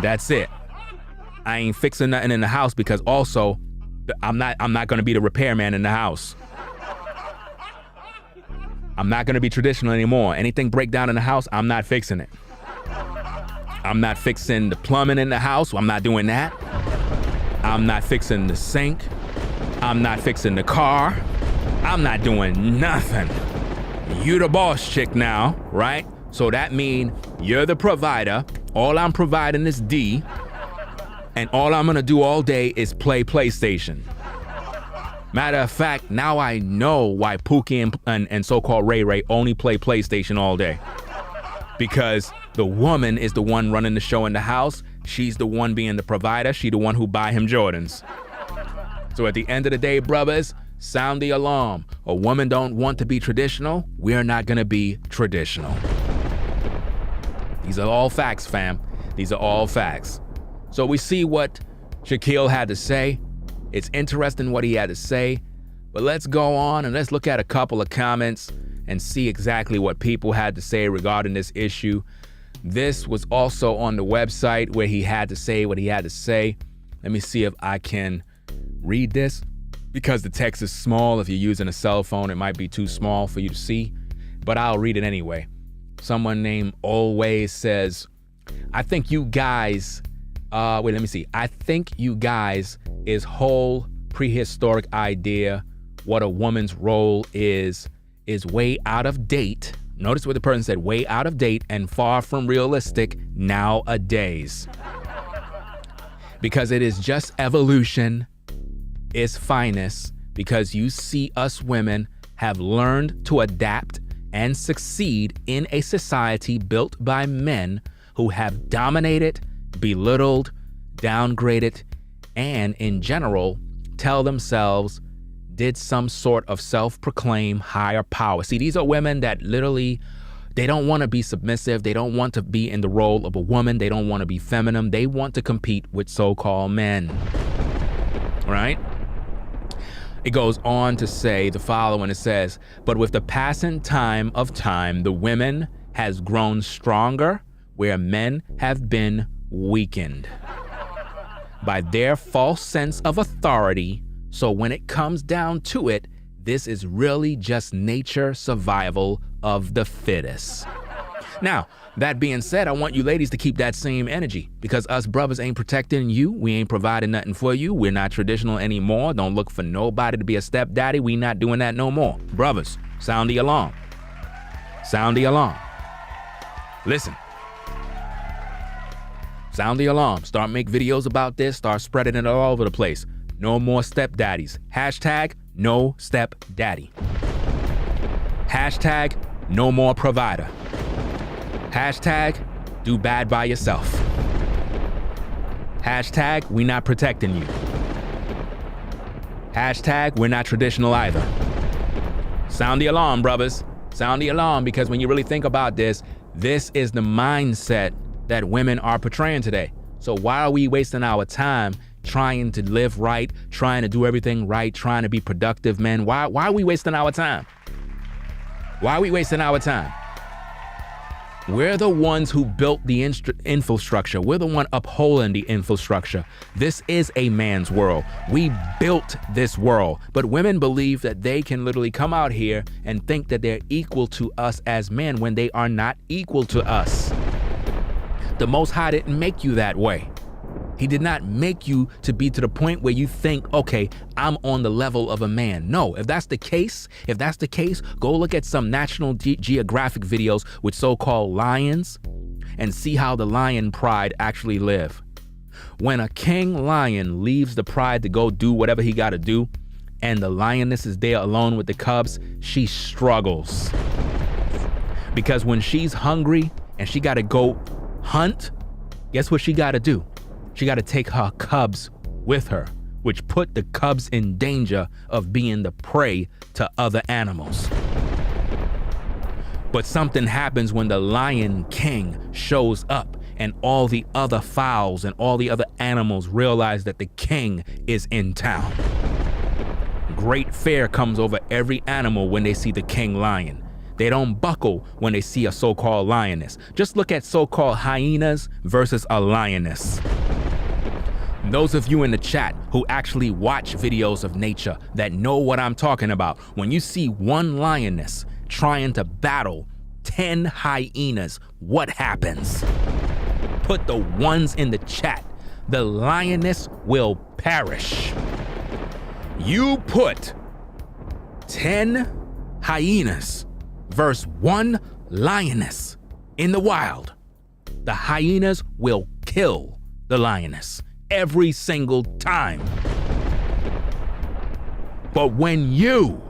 That's it. I ain't fixing nothing in the house because also I'm not going to be the repairman in the house. I'm not going to be traditional anymore. Anything break down in the house, I'm not fixing it. I'm not fixing the plumbing in the house. I'm not doing that. I'm not fixing the sink. I'm not fixing the car. I'm not doing nothing. You the boss chick now, right? So that means you're the provider. All I'm providing is D. And all I'm gonna do all day is play PlayStation. Matter of fact, now I know why Pookie and so-called Ray Ray only play PlayStation all day. Because the woman is the one running the show in the house. She's the one being the provider. She the one who buy him Jordans. So at the end of the day, brothers, sound the alarm. A woman don't want to be traditional. We're not gonna be traditional. These are all facts, fam. These are all facts. So we see what Shaquille had to say. It's interesting what he had to say, but let's go on and let's look at a couple of comments and see exactly what people had to say regarding this issue. This was also on the website where he had to say what he had to say. Let me see if I can read this because the text is small. If you're using a cell phone, it might be too small for you to see, but I'll read it anyway. Someone named Always says, I think you guys, I think you guys is whole prehistoric idea what a woman's role is way out of date. Notice what the person said, way out of date and far from realistic nowadays. Because it is just evolution its finest, because you see us women have learned to adapt and succeed in a society built by men who have dominated, belittled, downgraded, and in general tell themselves did some sort of self-proclaimed higher power. See, these are women that literally, they don't want to be submissive. They don't want to be in the role of a woman. They don't want to be feminine. They want to compete with so-called men, right? It goes on to say the following. It says, but with the passing time of time, the women has grown stronger where men have been weakened by their false sense of authority. So when it comes down to it, this is really just nature survival of the fittest. Now, that being said, I want you ladies to keep that same energy, because us brothers ain't protecting you. We ain't providing nothing for you. We're not traditional anymore. Don't look for nobody to be a stepdaddy. We not doing that no more. Brothers, sound the alarm. Sound the alarm. Listen. Sound the alarm. Start make videos about this. Start spreading it all over the place. No more stepdaddies. Hashtag no stepdaddy. Hashtag no more provider. Hashtag do bad by yourself. Hashtag we not protecting you. Hashtag we're not traditional either. Sound the alarm, brothers. Sound the alarm, because when you really think about this, this is the mindset that women are portraying today. So why are we wasting our time trying to live right, trying to do everything right, trying to be productive men? Why are we wasting our time? Why are we wasting our time? We're the ones who built the infrastructure. We're the one upholding the infrastructure. This is a man's world. We built this world. But women believe that they can literally come out here and think that they're equal to us as men when they are not equal to us. The Most High didn't make you that way. He did not make you to be to the point where you think, okay, I'm on the level of a man. No, if that's the case, go look at some National Geographic videos with so-called lions and see how the lion pride actually live. When a king lion leaves the pride to go do whatever he got to do, and the lioness is there alone with the cubs, she struggles. Because when she's hungry and she got to go hunt, guess what she got to do? She got to take her cubs with her, which put the cubs in danger of being the prey to other animals. But something happens when the Lion King shows up and all the other fowls and all the other animals realize that the king is in town. Great fear comes over every animal when they see the king lion. They don't buckle when they see a so-called lioness. Just look at so-called hyenas versus a lioness. Those of you in the chat who actually watch videos of nature that know what I'm talking about, when you see one lioness trying to battle 10 hyenas, what happens? Put the ones in the chat. The lioness will perish. You put 10 hyenas versus one lioness in the wild. The hyenas will kill the lioness every single time. But when you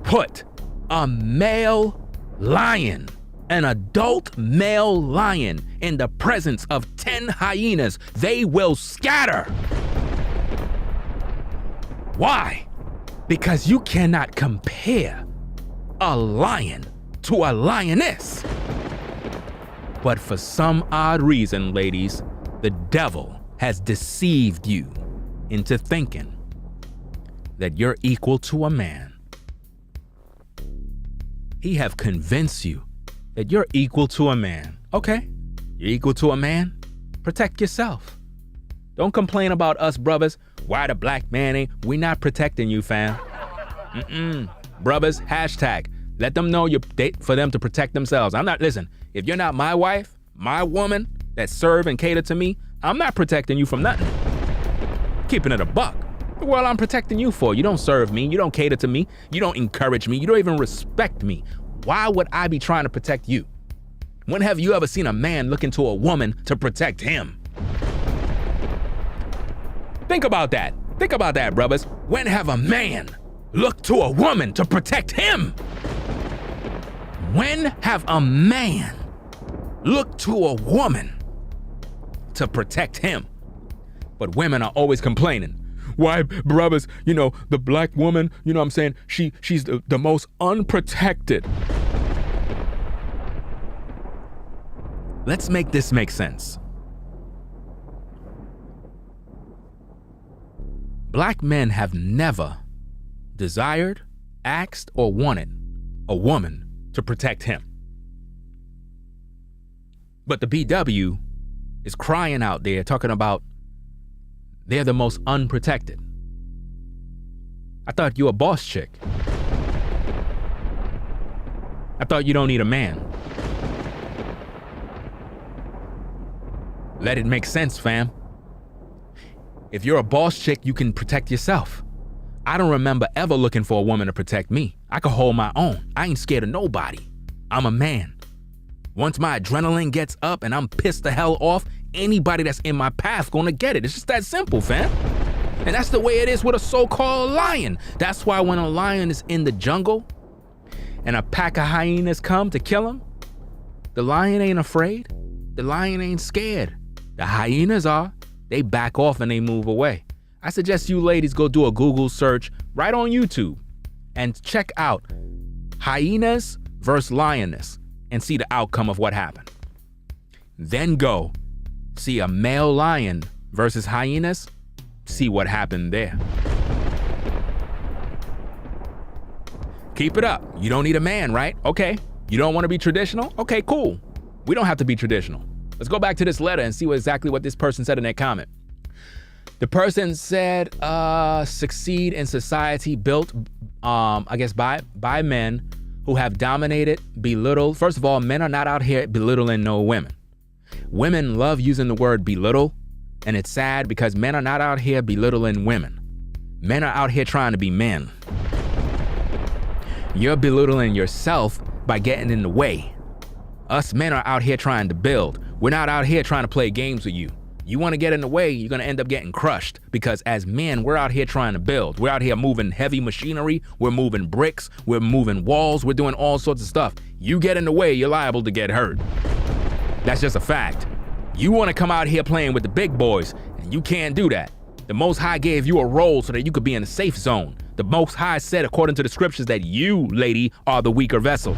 put a male lion, an adult male lion, in the presence of 10 hyenas, they will scatter. Why? Because you cannot compare a lion to a lioness. But for some odd reason, ladies, the devil has deceived you into thinking that you're equal to a man. He have convinced you that you're equal to a man. Okay, you're equal to a man? Protect yourself. Don't complain about us brothers. Why the black man ain't? We not protecting you, fam. Brothers, hashtag. Let them know you're for them to protect themselves. Listen, if you're not my wife, my woman that serve and cater to me, I'm not protecting you from nothing. Keeping it a buck. Well, I'm protecting you for. You don't serve me. You don't cater to me. You don't encourage me. You don't even respect me. Why would I be trying to protect you? When have you ever seen a man look into a woman to protect him? Think about that. Think about that, brothers. When have a man looked to a woman to protect him? When have a man looked to a woman to protect him? But women are always complaining. Why, brothers, the black woman, what I'm saying, she's the most unprotected. Let's make this make sense. Black men have never desired, asked, or wanted a woman to protect him. But the BW is crying out there talking about they're the most unprotected. I thought you a boss chick. I thought you don't need a man. Let it make sense, fam. If you're a boss chick, you can protect yourself. I don't remember ever looking for a woman to protect me. I can hold my own. I ain't scared of nobody. I'm a man. Once my adrenaline gets up and I'm pissed the hell off, anybody that's in my path gonna get it. It's just that simple, fam. And that's the way it is with a so-called lion. That's why when a lion is in the jungle and a pack of hyenas come to kill him, the lion ain't afraid. The lion ain't scared. The hyenas are. They back off and they move away. I suggest you ladies go do a Google search right on YouTube and check out hyenas versus lioness and see the outcome of what happened. Then go see a male lion versus hyenas, see what happened there. Keep it up. You don't need a man, right? Okay. You don't want to be traditional? Okay, cool. We don't have to be traditional. Let's go back to this letter and see exactly what this person said in their comment. The person said, succeed in society built, I guess, by men who have dominated, belittled. First of all, men are not out here belittling no women. Women love using the word belittle, and it's sad because men are not out here belittling women. Men are out here trying to be men. You're belittling yourself by getting in the way. Us men are out here trying to build. We're not out here trying to play games with you. You want to get in the way, you're going to end up getting crushed because as men, we're out here trying to build. We're out here moving heavy machinery. We're moving bricks. We're moving walls. We're doing all sorts of stuff. You get in the way, you're liable to get hurt. That's just a fact. You want to come out here playing with the big boys, and you can't do that. The Most High gave you a role so that you could be in a safe zone. The Most High said, according to the scriptures, that you, lady, are the weaker vessel.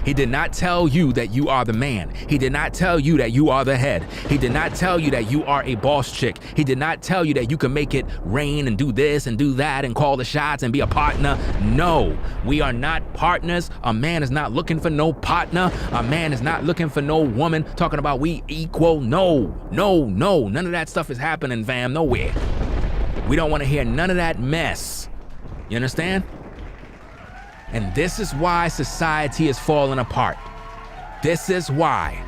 He did not tell you that you are the man. He did not tell you that you are the head. He did not tell you that you are a boss chick. He did not tell you that you can make it rain and do this and do that and call the shots and be a partner. No, we are not partners. A man is not looking for no partner. A man is not looking for no woman talking about we equal. No. None of that stuff is happening, fam, nowhere. We don't want to hear none of that mess. You understand? And this is why society is falling apart. This is why.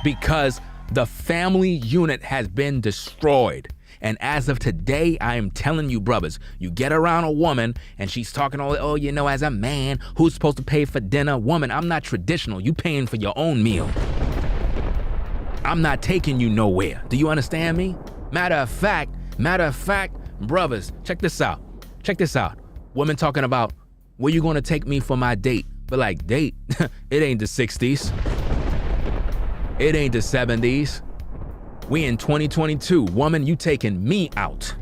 Because the family unit has been destroyed. And as of today, I am telling you, brothers, you get around a woman and she's talking all, as a man, who's supposed to pay for dinner? Woman, I'm not traditional. You paying for your own meal. I'm not taking you nowhere. Do you understand me? Matter of fact, brothers, check this out. Women talking about, where you gonna take me for my date? But like, date? It ain't the 60s. It ain't the 70s. We in 2022. Woman, you taking me out.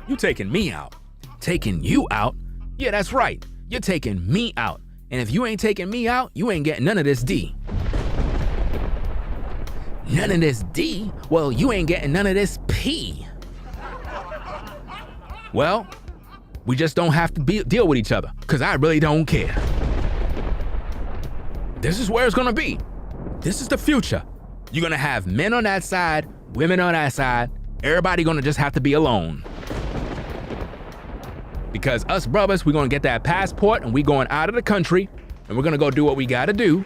You taking me out. Taking you out? Yeah, that's right. You're taking me out. And if you ain't taking me out, you ain't getting none of this D. None of this D? Well, you ain't getting none of this P. Well, we just don't have to deal with each other, because I really don't care. This is where it's gonna be. This is the future. You're gonna have men on that side, women on that side. Everybody gonna just have to be alone. Because us brothers, we're gonna get that passport and we going out of the country and we're gonna go do what we gotta do.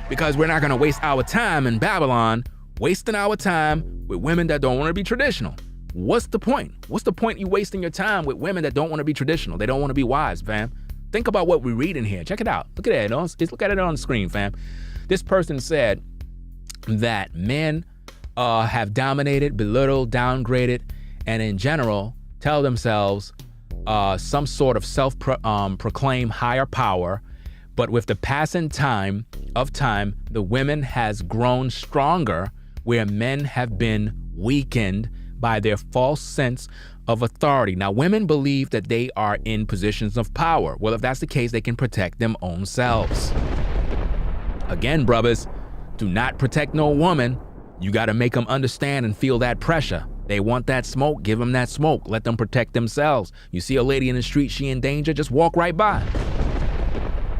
Because we're not gonna waste our time in Babylon, wasting our time with women that don't wanna be traditional. What's the point? What's the point you wasting your time with women that don't wanna be traditional? They don't wanna be wives, fam. Think about what we're reading here. Check it out. Look at it. Look at it on the screen, fam. This person said that men have dominated, belittled, downgraded, and in general tell themselves some sort of self-proclaimed higher power. But with the passing of time, the women has grown stronger where men have been weakened by their false sense of authority. Now, women believe that they are in positions of power. Well, if that's the case, they can protect them own selves. Again, brothers, do not protect no woman. You got to make them understand and feel that pressure. They want that smoke, give them that smoke. Let them protect themselves. You see a lady in the street, she in danger, just walk right by.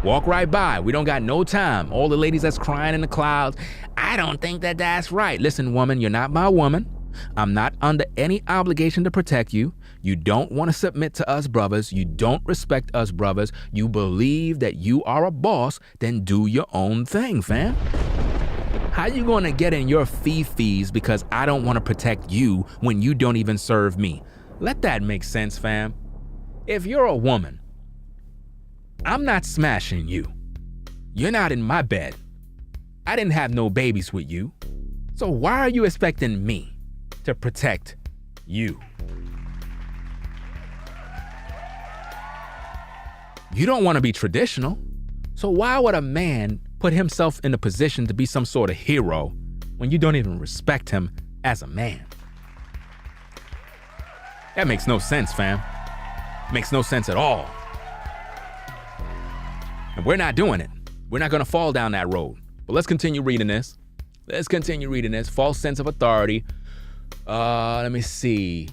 Walk right by. We don't got no time. All the ladies that's crying in the clouds, I don't think that that's right. Listen, woman, you're not my woman. I'm not under any obligation to protect you. You don't want to submit to us brothers. You don't respect us brothers. You believe that you are a boss, then do your own thing, fam. How you going to get in your fees because I don't want to protect you when you don't even serve me? Let that make sense, fam. If you're a woman, I'm not smashing you. You're not in my bed. I didn't have no babies with you. So why are you expecting me to protect you? You don't want to be traditional. So why would a man put himself in a position to be some sort of hero when you don't even respect him as a man? That makes no sense, fam. Makes no sense at all. And we're not doing it. We're not going to fall down that road. But let's continue reading this. False sense of authority. Let me see.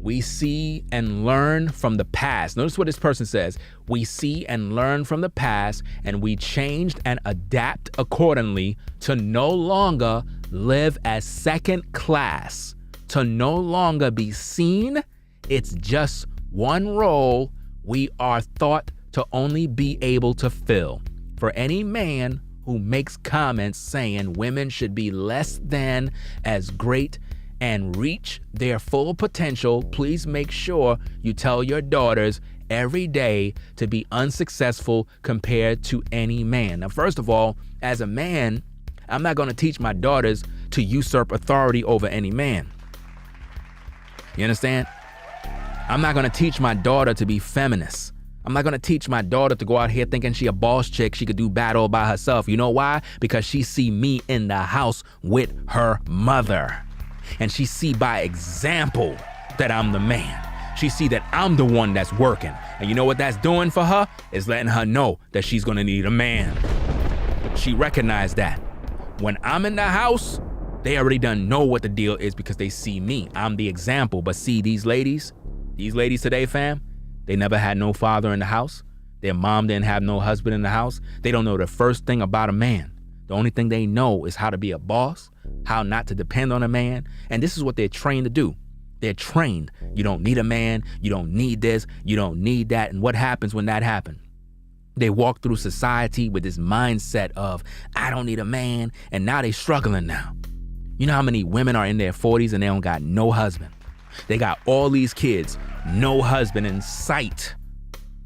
We see and learn from the past. Notice what this person says. We see and learn from the past, and we changed and adapt accordingly to no longer live as second class, to no longer be seen. It's just one role we are thought to only be able to fill. For any man who makes comments saying women should be less than as great and reach their full potential, please make sure you tell your daughters every day to be unsuccessful compared to any man. Now, first of all, as a man, I'm not going to teach my daughters to usurp authority over any man. You understand? I'm not going to teach my daughter to be feminist. I'm not going to teach my daughter to go out here thinking she a boss chick, she could do battle by herself. You know why? Because she see me in the house with her mother. And she see by example that I'm the man. She see that I'm the one that's working. And you know what that's doing for her? Is letting her know that she's going to need a man. She recognized that. When I'm in the house, they already done know what the deal is because they see me. I'm the example. But see, these ladies today, fam, they never had no father in the house. Their mom didn't have no husband in the house. They don't know the first thing about a man. The only thing they know is how to be a boss, how not to depend on a man. And this is what they're trained to do. They're trained. You don't need a man. You don't need this. You don't need that. And what happens when that happens? They walk through society with this mindset of, I don't need a man. And now they're struggling now. You know how many women are in their 40s and they don't got no husband? They got all these kids, no husband in sight.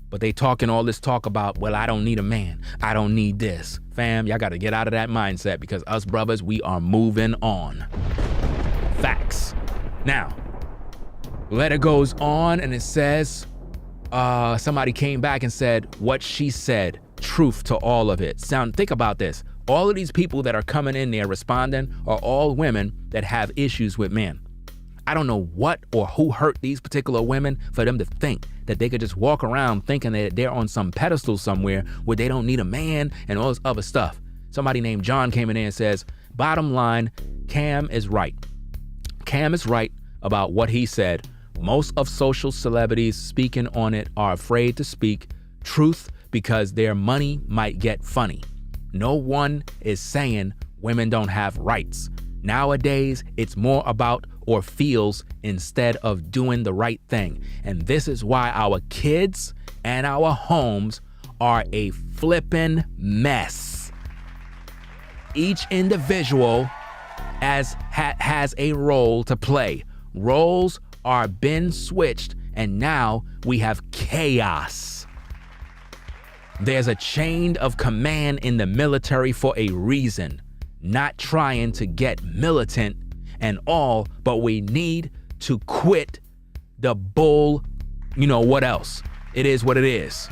But they talking all this talk about, well, I don't need a man. I don't need this. Fam, y'all got to get out of that mindset because us brothers, we are moving on. Facts. Now, letter goes on and it says, somebody came back and said what she said, truth to all of it. Think about this. All of these people that are coming in there responding are all women that have issues with men. I don't know what or who hurt these particular women for them to think that they could just walk around thinking that they're on some pedestal somewhere where they don't need a man and all this other stuff. Somebody named John came in there and says, bottom line, Cam is right. Cam is right about what he said. Most of social celebrities speaking on it are afraid to speak truth because their money might get funny. No one is saying women don't have rights. Nowadays, it's more about or feels instead of doing the right thing. And this is why our kids and our homes are a flippin' mess. Each individual has a role to play. Roles are been switched, and now we have chaos. There's a chain of command in the military for a reason. Not trying to get militant and all, but we need to quit the bull. You know what else? It is what it is.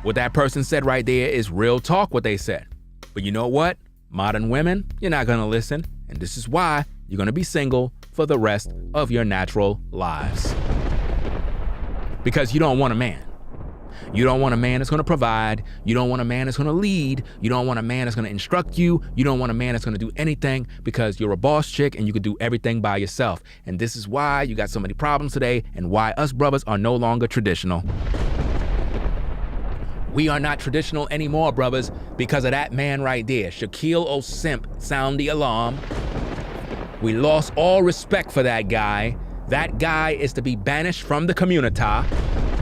What that person said right there is real talk, what they said. But you know what? Modern women, you're not gonna listen. And this is why you're gonna be single for the rest of your natural lives. Because you don't want a man. You don't want a man that's gonna provide. You don't want a man that's gonna lead. You don't want a man that's gonna instruct you. You don't want a man that's gonna do anything, because you're a boss chick and you can do everything by yourself. And this is why you got so many problems today, and why us brothers are no longer traditional. We are not traditional anymore, brothers, because of that man right there. Shaquille Simp, sound the alarm. We lost all respect for that guy. That guy is to be banished from the community.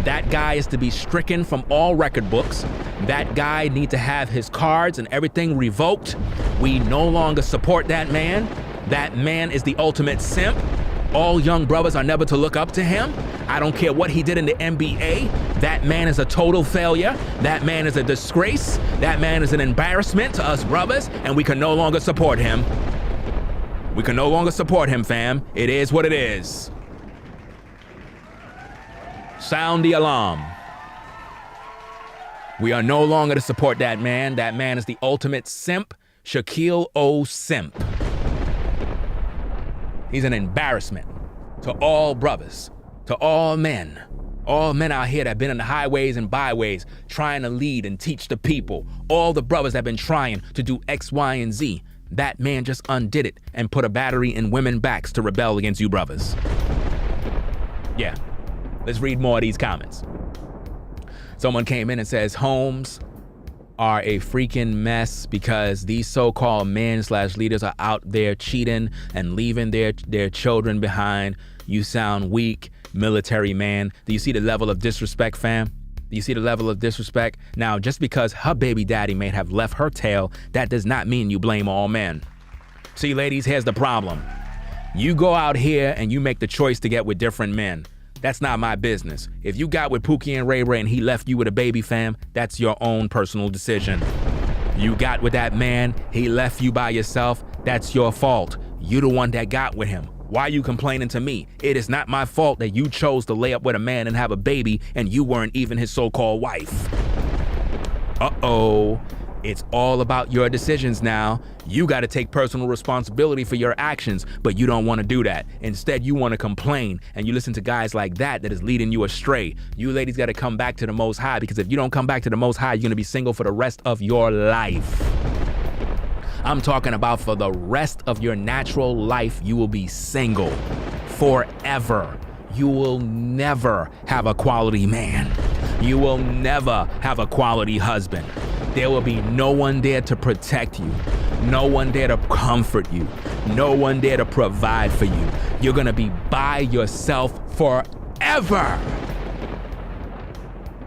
That guy is to be stricken from all record books. That guy needs to have his cards and everything revoked. We no longer support that man. That man is the ultimate simp. All young brothers are never to look up to him. I don't care what he did in the NBA. That man is a total failure. That man is a disgrace. That man is an embarrassment to us brothers, and we can no longer support him. We can no longer support him, fam. It is what it is. Sound the alarm. We are no longer to support that man. That man is the ultimate simp, Shaquille Simp. He's an embarrassment to all brothers, to all men out here that have been in the highways and byways trying to lead and teach the people. All the brothers that have been trying to do X, Y, and Z. That man just undid it and put a battery in women's backs to rebel against you brothers. Yeah, let's read more of these comments. Someone came in and says, homes are a freaking mess because these so-called men/leaders are out there cheating and leaving their children behind. You sound weak, military man. Do you see the level of disrespect, fam? Do you see the level of disrespect? Now, just because her baby daddy may have left her tail, that does not mean you blame all men. See, ladies, here's the problem. You go out here and you make the choice to get with different men. That's not my business. If you got with Pookie and Ray Ray and he left you with a baby, fam, that's your own personal decision. You got with that man, he left you by yourself, that's your fault. You the one that got with him. Why are you complaining to me? It is not my fault that you chose to lay up with a man and have a baby and you weren't even his so-called wife. Uh-oh. It's all about your decisions now. You got to take personal responsibility for your actions, but you don't want to do that. Instead, you want to complain, and you listen to guys like that is leading you astray. You ladies got to come back to the Most High, because if you don't come back to the Most High, you're going to be single for the rest of your life. I'm talking about for the rest of your natural life, you will be single forever. You will never have a quality man. You will never have a quality husband. There will be no one there to protect you, no one there to comfort you, no one there to provide for you. You're gonna be by yourself forever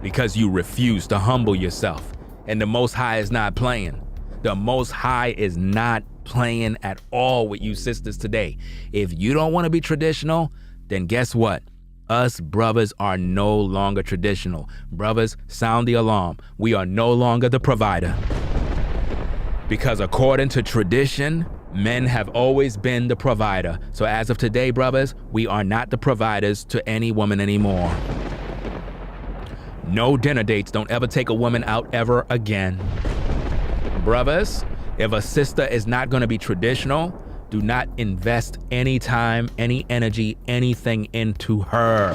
because you refuse to humble yourself. And the Most High is not playing. The Most High is not playing at all with you sisters today. If you don't want to be traditional, then guess what? Us brothers are no longer traditional. Brothers, sound the alarm. We are no longer the provider. Because according to tradition, men have always been the provider. So as of today, brothers, we are not the providers to any woman anymore. No dinner dates. Don't ever take a woman out ever again. Brothers, if a sister is not going to be traditional, do not invest any time, any energy, anything into her.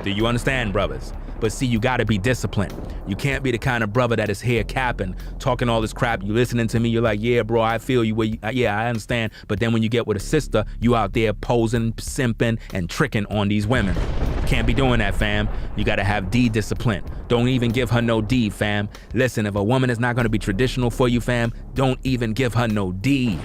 Do you understand, brothers? But see, you gotta be disciplined. You can't be the kind of brother that is here capping, talking all this crap. You listening to me, you're like, yeah, bro, I feel you. Yeah, I understand. But then when you get with a sister, you out there posing, simping, and tricking on these women. Can't be doing that, fam. You gotta have D discipline. Don't even give her no D, fam. Listen, if a woman is not gonna be traditional for you, fam, don't even give her no D.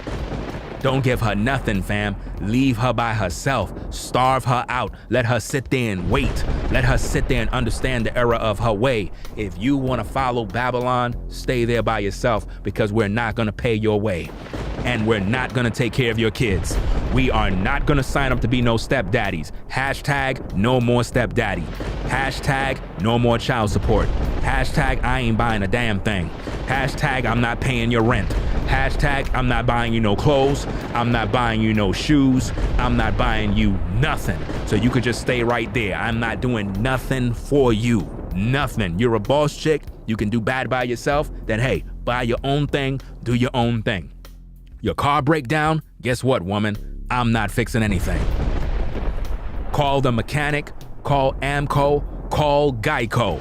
Don't give her nothing, fam. Leave her by herself. Starve her out. Let her sit there and wait. Let her sit there and understand the error of her way. If you want to follow Babylon, stay there by yourself, because we're not going to pay your way. And we're not going to take care of your kids. We are not going to sign up to be no stepdaddies. Hashtag no more stepdaddy. Hashtag no more child support. Hashtag I ain't buying a damn thing. Hashtag I'm not paying your rent. Hashtag I'm not buying you no clothes. I'm not buying you no shoes. I'm not buying you nothing. So you could just stay right there. I'm not doing nothing for you. Nothing. You're a boss chick. You can do bad by yourself. Then hey, buy your own thing. Do your own thing. Your car break down? Guess what, woman? I'm not fixing anything. Call the mechanic. Call Amco. Call Geico.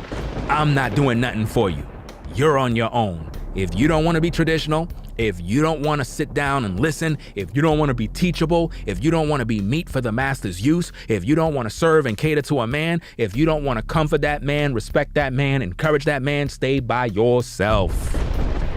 I'm not doing nothing for you. You're on your own. If you don't want to be traditional, if you don't want to sit down and listen, if you don't want to be teachable, if you don't want to be meat for the master's use, if you don't want to serve and cater to a man, if you don't want to comfort that man, respect that man, encourage that man, stay by yourself.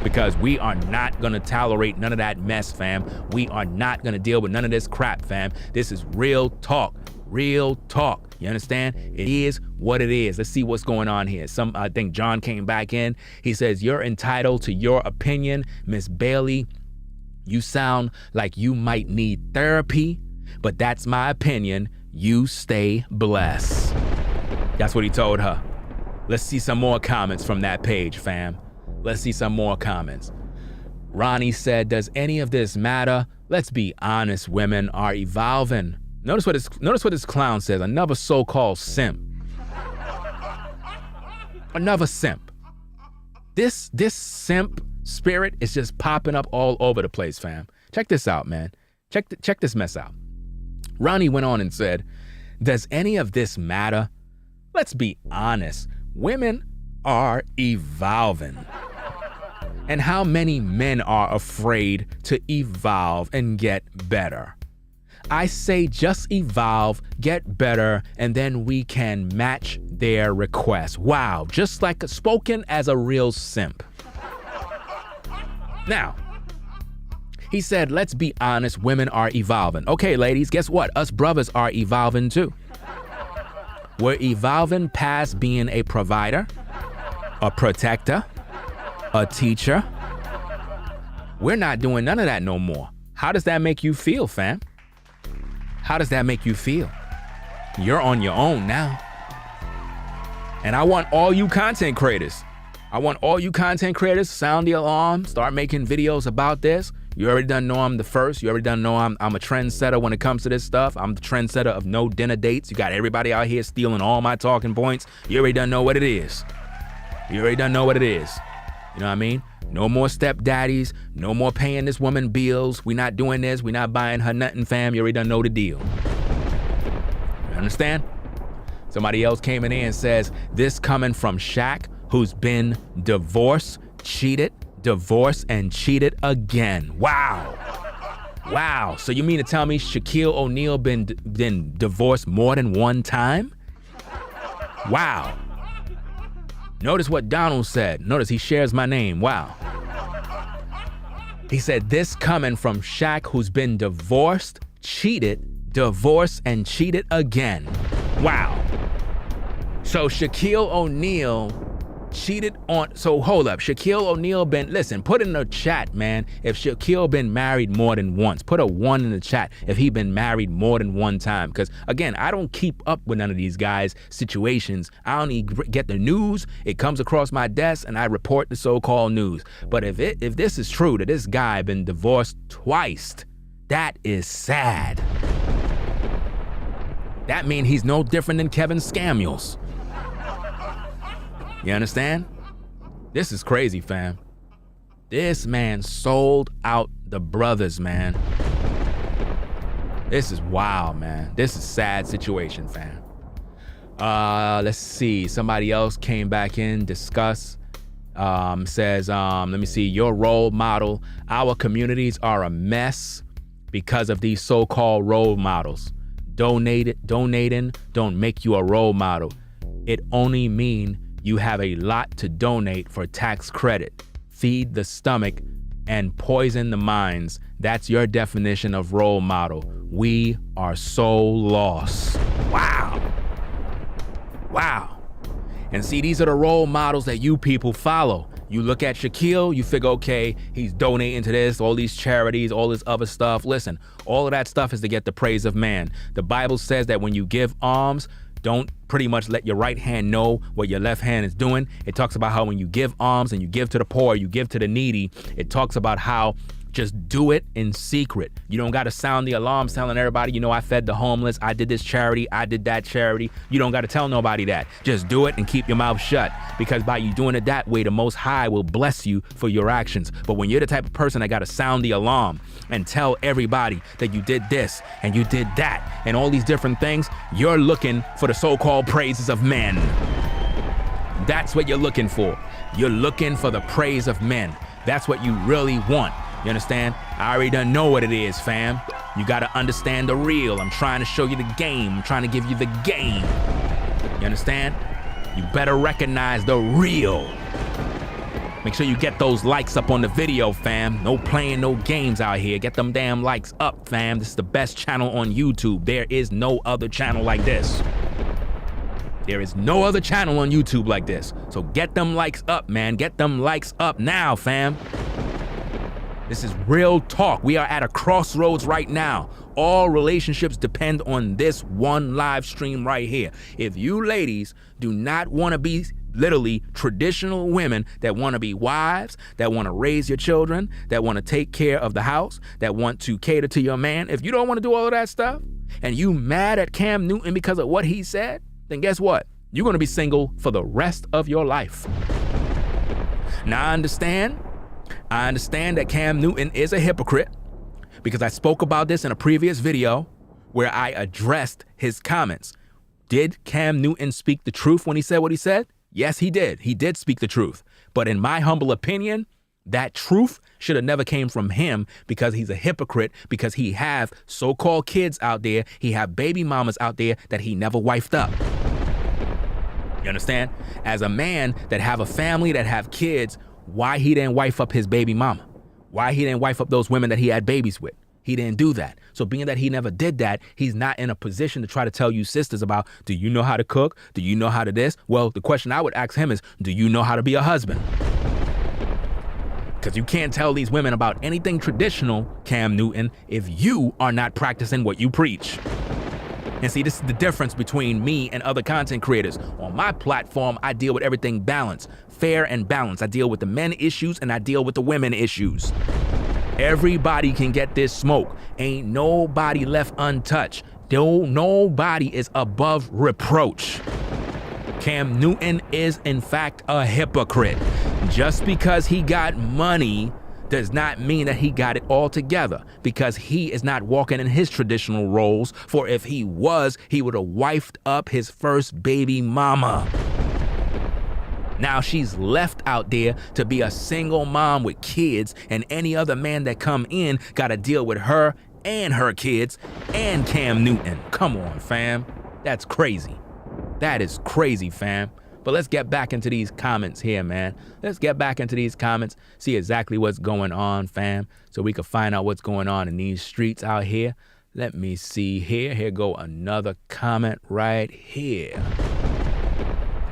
Because we are not going to tolerate none of that mess, fam. We are not going to deal with none of this crap, fam. This is real talk. Real talk. You understand? It is what it is. Let's see what's going on here. I think John came back in. He says, you're entitled to your opinion, Miss Bailey. You sound like you might need therapy, but that's my opinion. You stay blessed. That's what he told her. Let's see some more comments from that page, fam. Let's see some more comments. Ronnie said, does any of this matter? Let's be honest, women are evolving. Notice what this clown says. Another so-called simp. Another simp. This simp spirit is just popping up all over the place, fam. Check this out, man. Check this mess out. Ronnie went on and said, does any of this matter? Let's be honest. Women are evolving. And how many men are afraid to evolve and get better? I say just evolve, get better, and then we can match their requests. Wow, just like spoken as a real simp. Now, he said, let's be honest, women are evolving. Okay, ladies, guess what? Us brothers are evolving too. We're evolving past being a provider, a protector, a teacher. We're not doing none of that no more. How does that make you feel, fam? How does that make you feel? You're on your own now. And I want all you content creators. Sound the alarm, start making videos about this. You already done know I'm the first. You already done know I'm a trendsetter when it comes to this stuff. I'm the trendsetter of no dinner dates. You got everybody out here stealing all my talking points. You already done know what it is. You know what I mean? No more stepdaddies. No more paying this woman bills. We not doing this. We not buying her nothing, fam. You already done know the deal. You understand? Somebody else came in here and says, this coming from Shaq, who's been divorced, cheated, divorced, and cheated again. Wow. So you mean to tell me Shaquille O'Neal been divorced more than one time? Wow. Notice what Donald said. Notice he shares my name. Wow. He said, this coming from Shaq, who's been divorced, cheated, divorced, and cheated again. Wow. So Shaquille O'Neal cheated on, so hold up, Shaquille O'Neal listen, put in the chat, man, if Shaquille been married more than once. Put a 1 in the chat if he been married more than one time. Because again, I don't keep up with none of these guys' situations. I only get the news, it comes across my desk, and I report the so-called news. But if this is true, that this guy been divorced twice, that is sad. That means he's no different than Kevin Samuels. You understand? This is crazy, fam. This man sold out the brothers, man. This is wild, man. This is a sad situation, fam. Let's see. Somebody else came back in, discuss. Says, let me see, your role model. Our communities are a mess because of these so-called role models. Donating don't make you a role model. It only mean you have a lot to donate for tax credit, feed the stomach, and poison the minds. That's your definition of role model. We are so lost. Wow. And see, these are the role models that you people follow. You look at Shaquille, you figure, okay, he's donating to this, all these charities, all this other stuff. Listen, all of that stuff is to get the praise of man. The Bible says that when you give alms, don't pretty much let your right hand know what your left hand is doing. It talks about how when you give alms and you give to the poor, you give to the needy, it talks about how just do it in secret. You don't got to sound the alarms telling everybody, I fed the homeless, I did this charity, I did that charity. You don't got to tell nobody that. Just do it and keep your mouth shut, because by you doing it that way, the Most High will bless you for your actions. But when you're the type of person that got to sound the alarm and tell everybody that you did this and you did that and all these different things, you're looking for the so-called praises of men. That's what you're looking for. You're looking for the praise of men. That's what you really want. You understand? I already done know what it is, fam. You gotta understand the real. I'm trying to show you the game. I'm trying to give you the game. You understand? You better recognize the real. Make sure you get those likes up on the video, fam. No playing no games out here. Get them damn likes up, fam. This is the best channel on YouTube. There is no other channel like this. There is no other channel on YouTube like this. So get them likes up, man. Get them likes up now, fam. This is real talk. We are at a crossroads right now. All relationships depend on this one live stream right here. If you ladies do not want to be literally traditional women that want to be wives, that want to raise your children, that want to take care of the house, that want to cater to your man, if you don't want to do all of that stuff and you mad at Cam Newton because of what he said, then guess what? You're going to be single for the rest of your life. Now I understand that Cam Newton is a hypocrite, because I spoke about this in a previous video where I addressed his comments. Did Cam Newton speak the truth when he said what he said? Yes, he did. He did speak the truth. But in my humble opinion, that truth should have never came from him, because he's a hypocrite, because he have so-called kids out there. He have baby mamas out there that he never wifed up. You understand? As a man that have a family, that have kids, why he didn't wife up his baby mama? Why he didn't wife up those women that he had babies with? He didn't do that. So being that he never did that, he's not in a position to try to tell you sisters about, do you know how to cook? Do you know how to this? Well, the question I would ask him is, do you know how to be a husband? Because you can't tell these women about anything traditional, Cam Newton, if you are not practicing what you preach. And see, this is the difference between me and other content creators. On my platform, I deal with everything balanced, fair and balanced. I deal with the men issues and I deal with the women issues. Everybody can get this smoke. Ain't nobody left untouched. Nobody is above reproach. Cam Newton is in fact a hypocrite. Just because he got money does not mean that he got it all together, because he is not walking in his traditional roles. For if he was, he would have wifed up his first baby mama. Now she's left out there to be a single mom with kids, and any other man that come in got to deal with her and her kids and Cam Newton. Come on, fam. That's crazy. That is crazy, fam. But let's get back into these comments here, man. Let's get back into these comments, see exactly what's going on, fam, so we can find out what's going on in these streets out here. Let me see here. Here go another comment right here.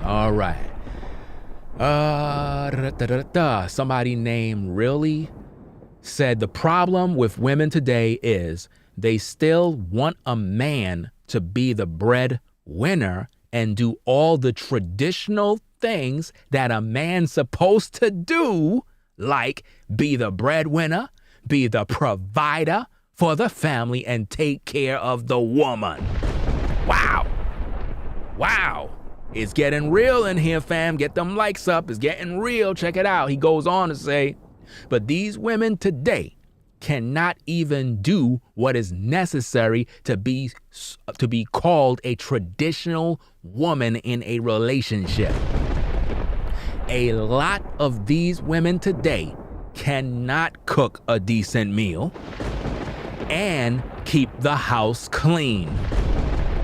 All right. Somebody named Really said the problem with women today is they still want a man to be the breadwinner and do all the traditional things that a man's supposed to do, like be the breadwinner, be the provider for the family, and take care of the woman. Wow. Wow. It's getting real in here, fam. Get them likes up. It's getting real. Check it out. He goes on to say, but these women today cannot even do what is necessary to be called a traditional woman in a relationship. A lot of these women today cannot cook a decent meal and keep the house clean.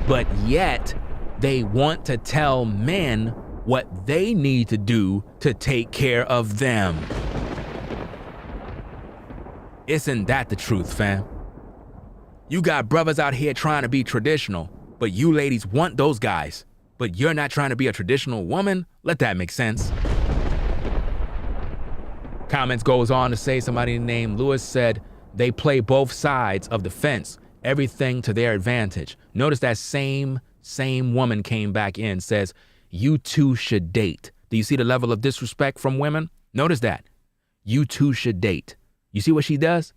but yet they want to tell men what they need to do to take care of them. Isn't that the truth, fam? You got brothers out here trying to be traditional, but you ladies want those guys, but you're not trying to be a traditional woman? Let that make sense. Comments goes on to say, somebody named Lewis said, they play both sides of the fence, everything to their advantage. Notice that same woman came back in, says, you two should date. Do you see the level of disrespect from women? Notice that. You two should date. You see what she does?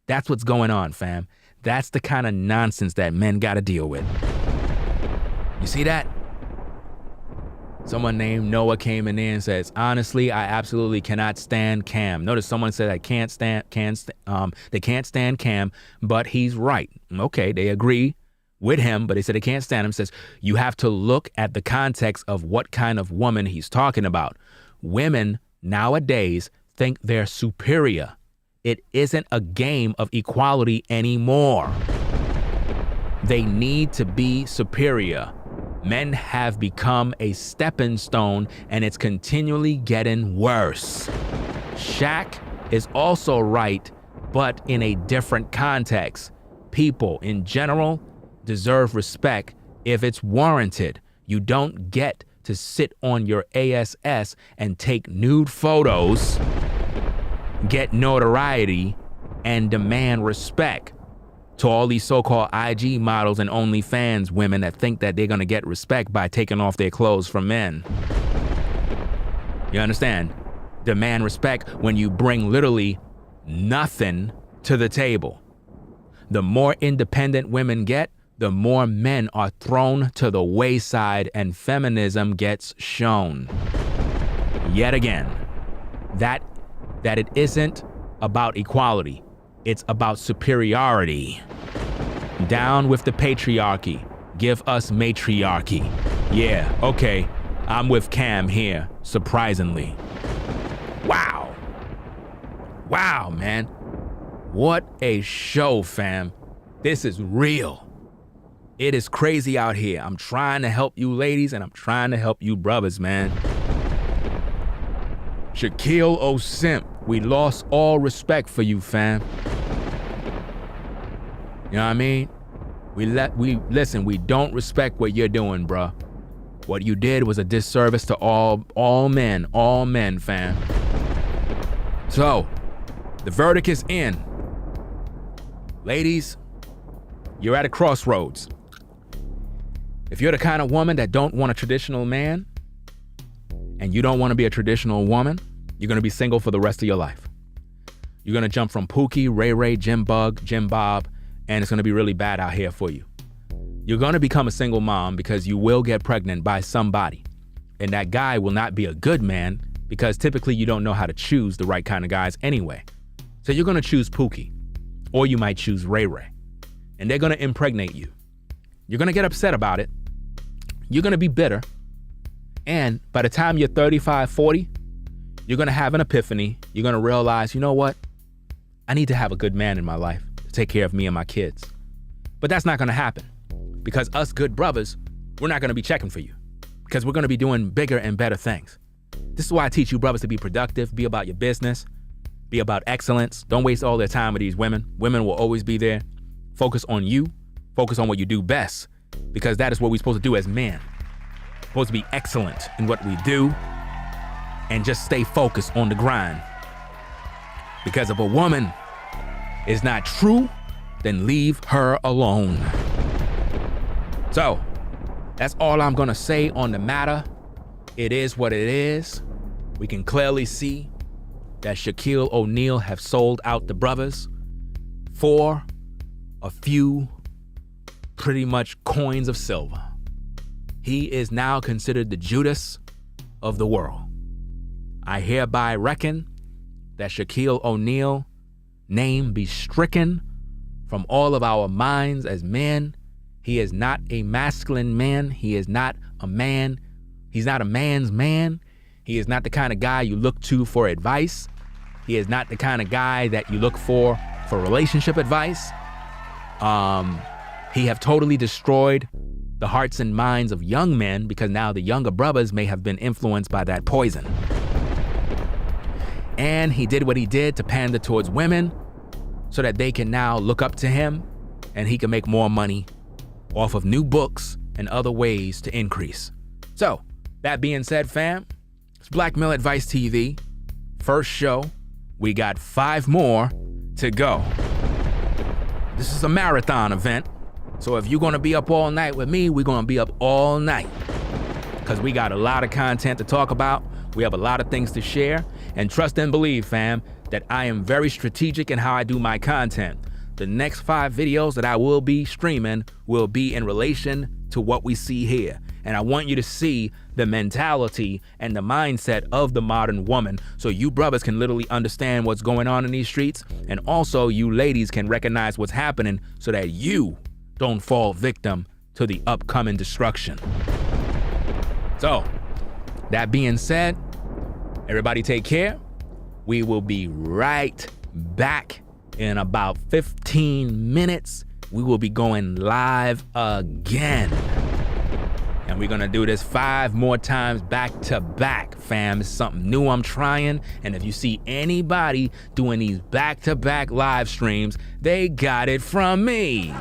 That's what's going on, fam. That's the kind of nonsense that men gotta deal with. You see that? Someone named Noah came in there and says, honestly, I absolutely cannot stand Cam. Notice someone said they can't stand Cam, but he's right. Okay, they agree with him, but they said they can't stand him. Says, you have to look at the context of what kind of woman he's talking about. Women nowadays think they're superior. It isn't a game of equality anymore. They need to be superior. Men have become a stepping stone, and it's continually getting worse. Shaq is also right, but in a different context. People in general deserve respect if it's warranted. You don't get to sit on your ASS and take nude photos, get notoriety, and demand respect. To all these so-called IG models and OnlyFans women that think that they're gonna get respect by taking off their clothes from men. You understand? Demand respect when you bring literally nothing to the table. The more independent women get, the more men are thrown to the wayside and feminism gets shown. Yet again, that it isn't about equality. It's about superiority. Down with the patriarchy. Give us matriarchy. Yeah, okay, I'm with Cam here, surprisingly. Wow. Wow, man. What a show, fam. This is real. It is crazy out here. I'm trying to help you ladies and I'm trying to help you brothers, man. Shaquille Simp, we lost all respect for you, fam. You know what I mean? We don't respect what you're doing, bruh. What you did was a disservice to all men, fam. So, the verdict is in. Ladies, you're at a crossroads. If you're the kind of woman that don't want a traditional man, and you don't want to be a traditional woman, you're gonna be single for the rest of your life. You're gonna jump from Pookie, Ray Ray, Jim Bug, Jim Bob, and it's gonna be really bad out here for you. You're gonna become a single mom because you will get pregnant by somebody. And that guy will not be a good man because typically you don't know how to choose the right kind of guys anyway. So you're gonna choose Pookie, or you might choose Ray Ray, and they're gonna impregnate you. You're gonna get upset about it. You're gonna be bitter. And by the time you're 35, 40, you're gonna have an epiphany. You're gonna realize, you know what? I need to have a good man in my life to take care of me and my kids. But that's not gonna happen because us good brothers, we're not gonna be checking for you because we're gonna be doing bigger and better things. This is why I teach you brothers to be productive, be about your business, be about excellence. Don't waste all their time with these women. Women will always be there. Focus on you, focus on what you do best because that is what we're supposed to do as men. We're supposed to be excellent in what we do and just stay focused on the grind. Because if a woman is not true, then leave her alone. So, that's all I'm gonna say on the matter. It is what it is. We can clearly see that Shaquille O'Neal have sold out the brothers for a few pretty much coins of silver. He is now considered the Judas of the world. I hereby reckon that Shaquille O'Neal name be stricken from all of our minds as men. He is not a masculine man. He is not a man. He's not a man's man. He is not the kind of guy you look to for advice. He is not the kind of guy that you look for relationship advice. He have totally destroyed the hearts and minds of young men, because now the younger brothers may have been influenced by that poison. And he did what he did to pander towards women so that they can now look up to him and he can make more money off of new books and other ways to increase. So, that being said, fam, it's Black Male Advice TV. First show. We got 5 more to go. This is a marathon event. So if you're gonna be up all night with me, we're gonna be up all night. Because we got a lot of content to talk about. We have a lot of things to share. And trust and believe, fam, that I am very strategic in how I do my content. The next 5 videos that I will be streaming will be in relation to what we see here. And I want you to see the mentality and the mindset of the modern woman so you brothers can literally understand what's going on in these streets. And also you ladies can recognize what's happening so that you don't fall victim to the upcoming destruction. So, that being said, everybody take care. We will be right back in about 15 minutes. We will be going live again. And we're gonna do this 5 more times back to back, fam. It's something new I'm trying. And if you see anybody doing these back to back live streams, they got it from me.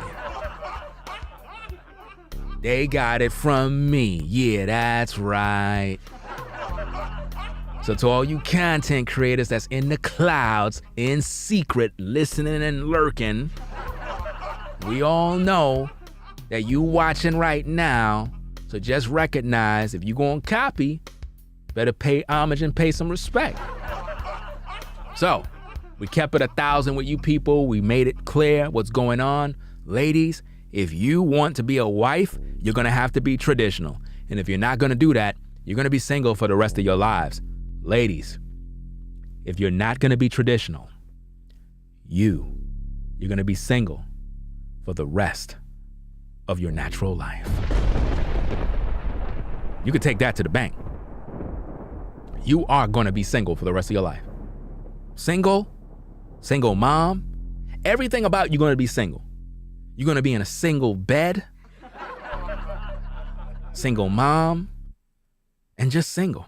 They got it from me. Yeah, that's right. So to all you content creators that's in the clouds, in secret, listening and lurking, we all know that you watching right now. So just recognize if you gonna copy, better pay homage and pay some respect. So we kept it 1,000 with you people. We made it clear what's going on. Ladies, if you want to be a wife, you're gonna have to be traditional. And if you're not gonna do that, you're gonna be single for the rest of your lives. Ladies, if you're not gonna be traditional, you're gonna be single for the rest of your natural life. You can take that to the bank. You are gonna be single for the rest of your life. Single mom, everything about you gonna be single. You're gonna be in a single bed, single mom, and just single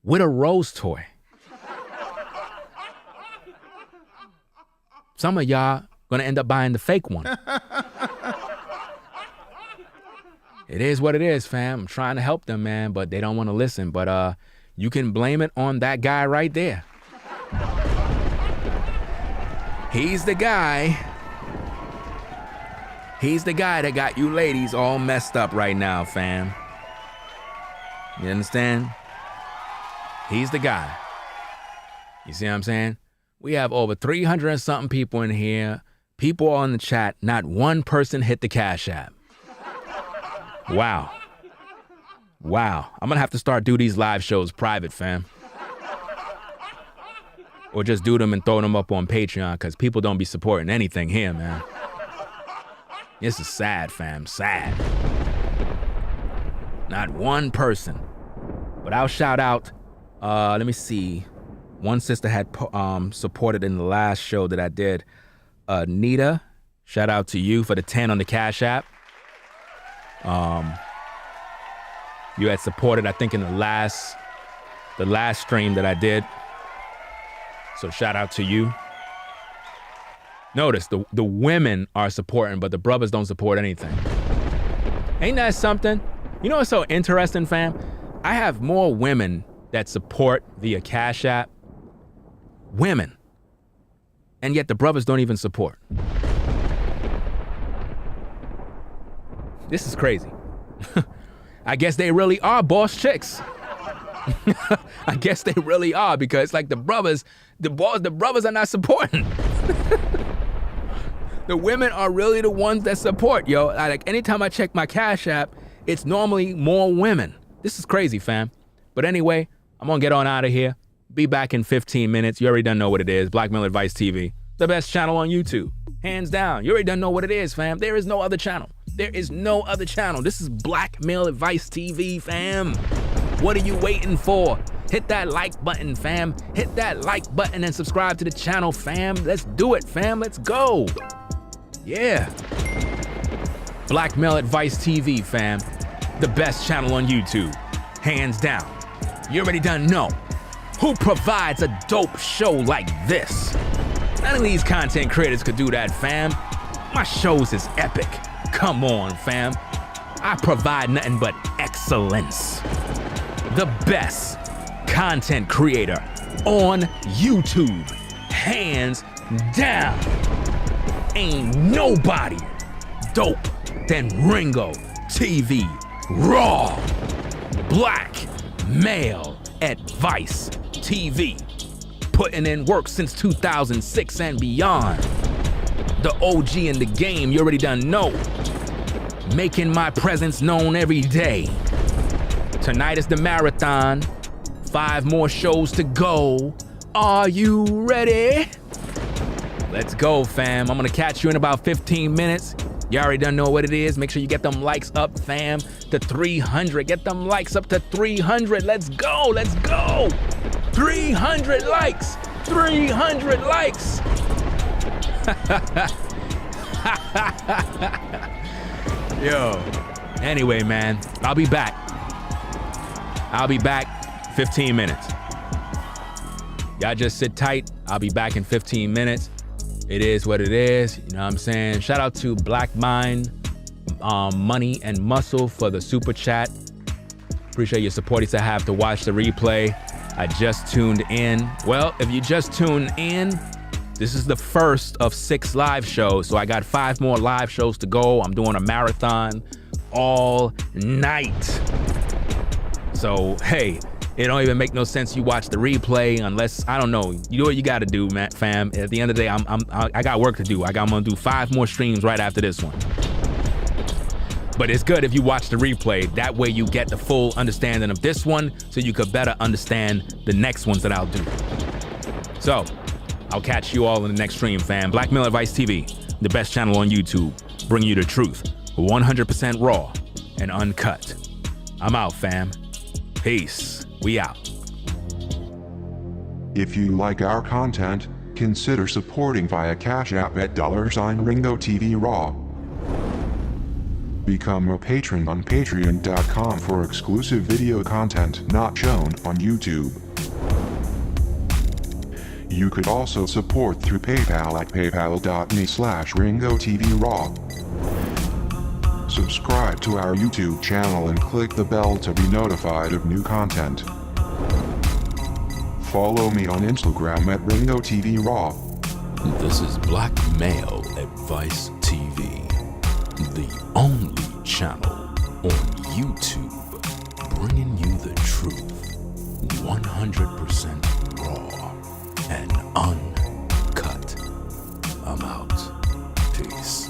with a rose toy. Some of y'all gonna end up buying the fake one. It is what it is, fam. I'm trying to help them, man, but they don't want to listen. But you can blame it on that guy right there. He's the guy. He's the guy that got you ladies all messed up right now, fam. You understand? He's the guy. You see what I'm saying? We have over 300 and something people in here. People are in the chat. Not one person hit the Cash App. Wow. I'm gonna have to start do these live shows private, fam. Or just do them and throw them up on Patreon, because people don't be supporting anything here, man. This is sad, fam, sad. Not one person. But I'll shout out, let me see. One sister had supported in the last show that I did. Nita, shout out to you for the 10 on the Cash App. You had supported, I think, in the last stream that I did. So shout out to you. Notice the women are supporting, but the brothers don't support anything. Ain't that something? You know what's so interesting, fam? I have more women that support via Cash App. Women. And yet the brothers don't even support. This is crazy. I guess they really are boss chicks. I guess they really are, because like the brothers are not supporting. The women are really the ones that support, yo. Like anytime I check my Cash App, it's normally more women. This is crazy, fam. But anyway, I'm gonna get on out of here. Be back in 15 minutes. You already done know what it is. Black Male Advice TV, the best channel on YouTube, hands down. You already done know what it is, fam. There is no other channel. There is no other channel. This is Black Male Advice TV, fam. What are you waiting for? Hit that like button, fam. Hit that like button and subscribe to the channel, fam. Let's do it, fam. Let's go. Yeah. Blackmail Advice TV, fam. The best channel on YouTube. Hands down. You already done know. Who provides a dope show like this? None of these content creators could do that, fam. My shows is epic. Come on, fam. I provide nothing but excellence. The best content creator on YouTube. Hands down. Ain't nobody dope than Ringo TV Raw. Blackmail Advice TV. Putting in work since 2006 and beyond. The OG in the game, you already done know. Making my presence known every day. Tonight is the marathon. 5 more shows to go. Are you ready? Let's go, fam. I'm gonna catch you in about 15 minutes. You already done know what it is. Make sure you get them likes up, fam, to 300. Get them likes up to 300. Let's go, let's go. 300 likes, 300 likes. Yo, anyway, man, I'll be back. 15 minutes. Y'all just sit tight. I'll be back in 15 minutes. It is what it is. You know what I'm saying? Shout out to Black Mind, Money and Muscle for the super chat. Appreciate your support. To have to watch the replay. I just tuned in. Well, if you just tuned in, this is the first of 6 live shows. So I got 5 more live shows to go. I'm doing a marathon all night. So, hey, it don't even make no sense you watch the replay unless, I don't know, you do what you gotta do, man, fam. At the end of the day, I got work to do. I'm gonna do 5 more streams right after this one. But it's good if you watch the replay. That way you get the full understanding of this one so you could better understand the next ones that I'll do. So, I'll catch you all in the next stream, fam. Blackmail Advice TV, the best channel on YouTube, bringing you the truth, 100% raw and uncut. I'm out, fam. Peace. We out. If you like our content, consider supporting via Cash App at $sign Ringo TV Raw. Become a patron on patreon.com for exclusive video content not shown on YouTube. You could also support through PayPal at paypal.me/Ringo TV Raw. Subscribe to our YouTube channel and click the bell to be notified of new content. Follow me on Instagram at Ringo TV Raw. This is Blackmail Advice TV, the only channel on YouTube bringing you the truth, 100% raw and uncut. I'm out. Peace.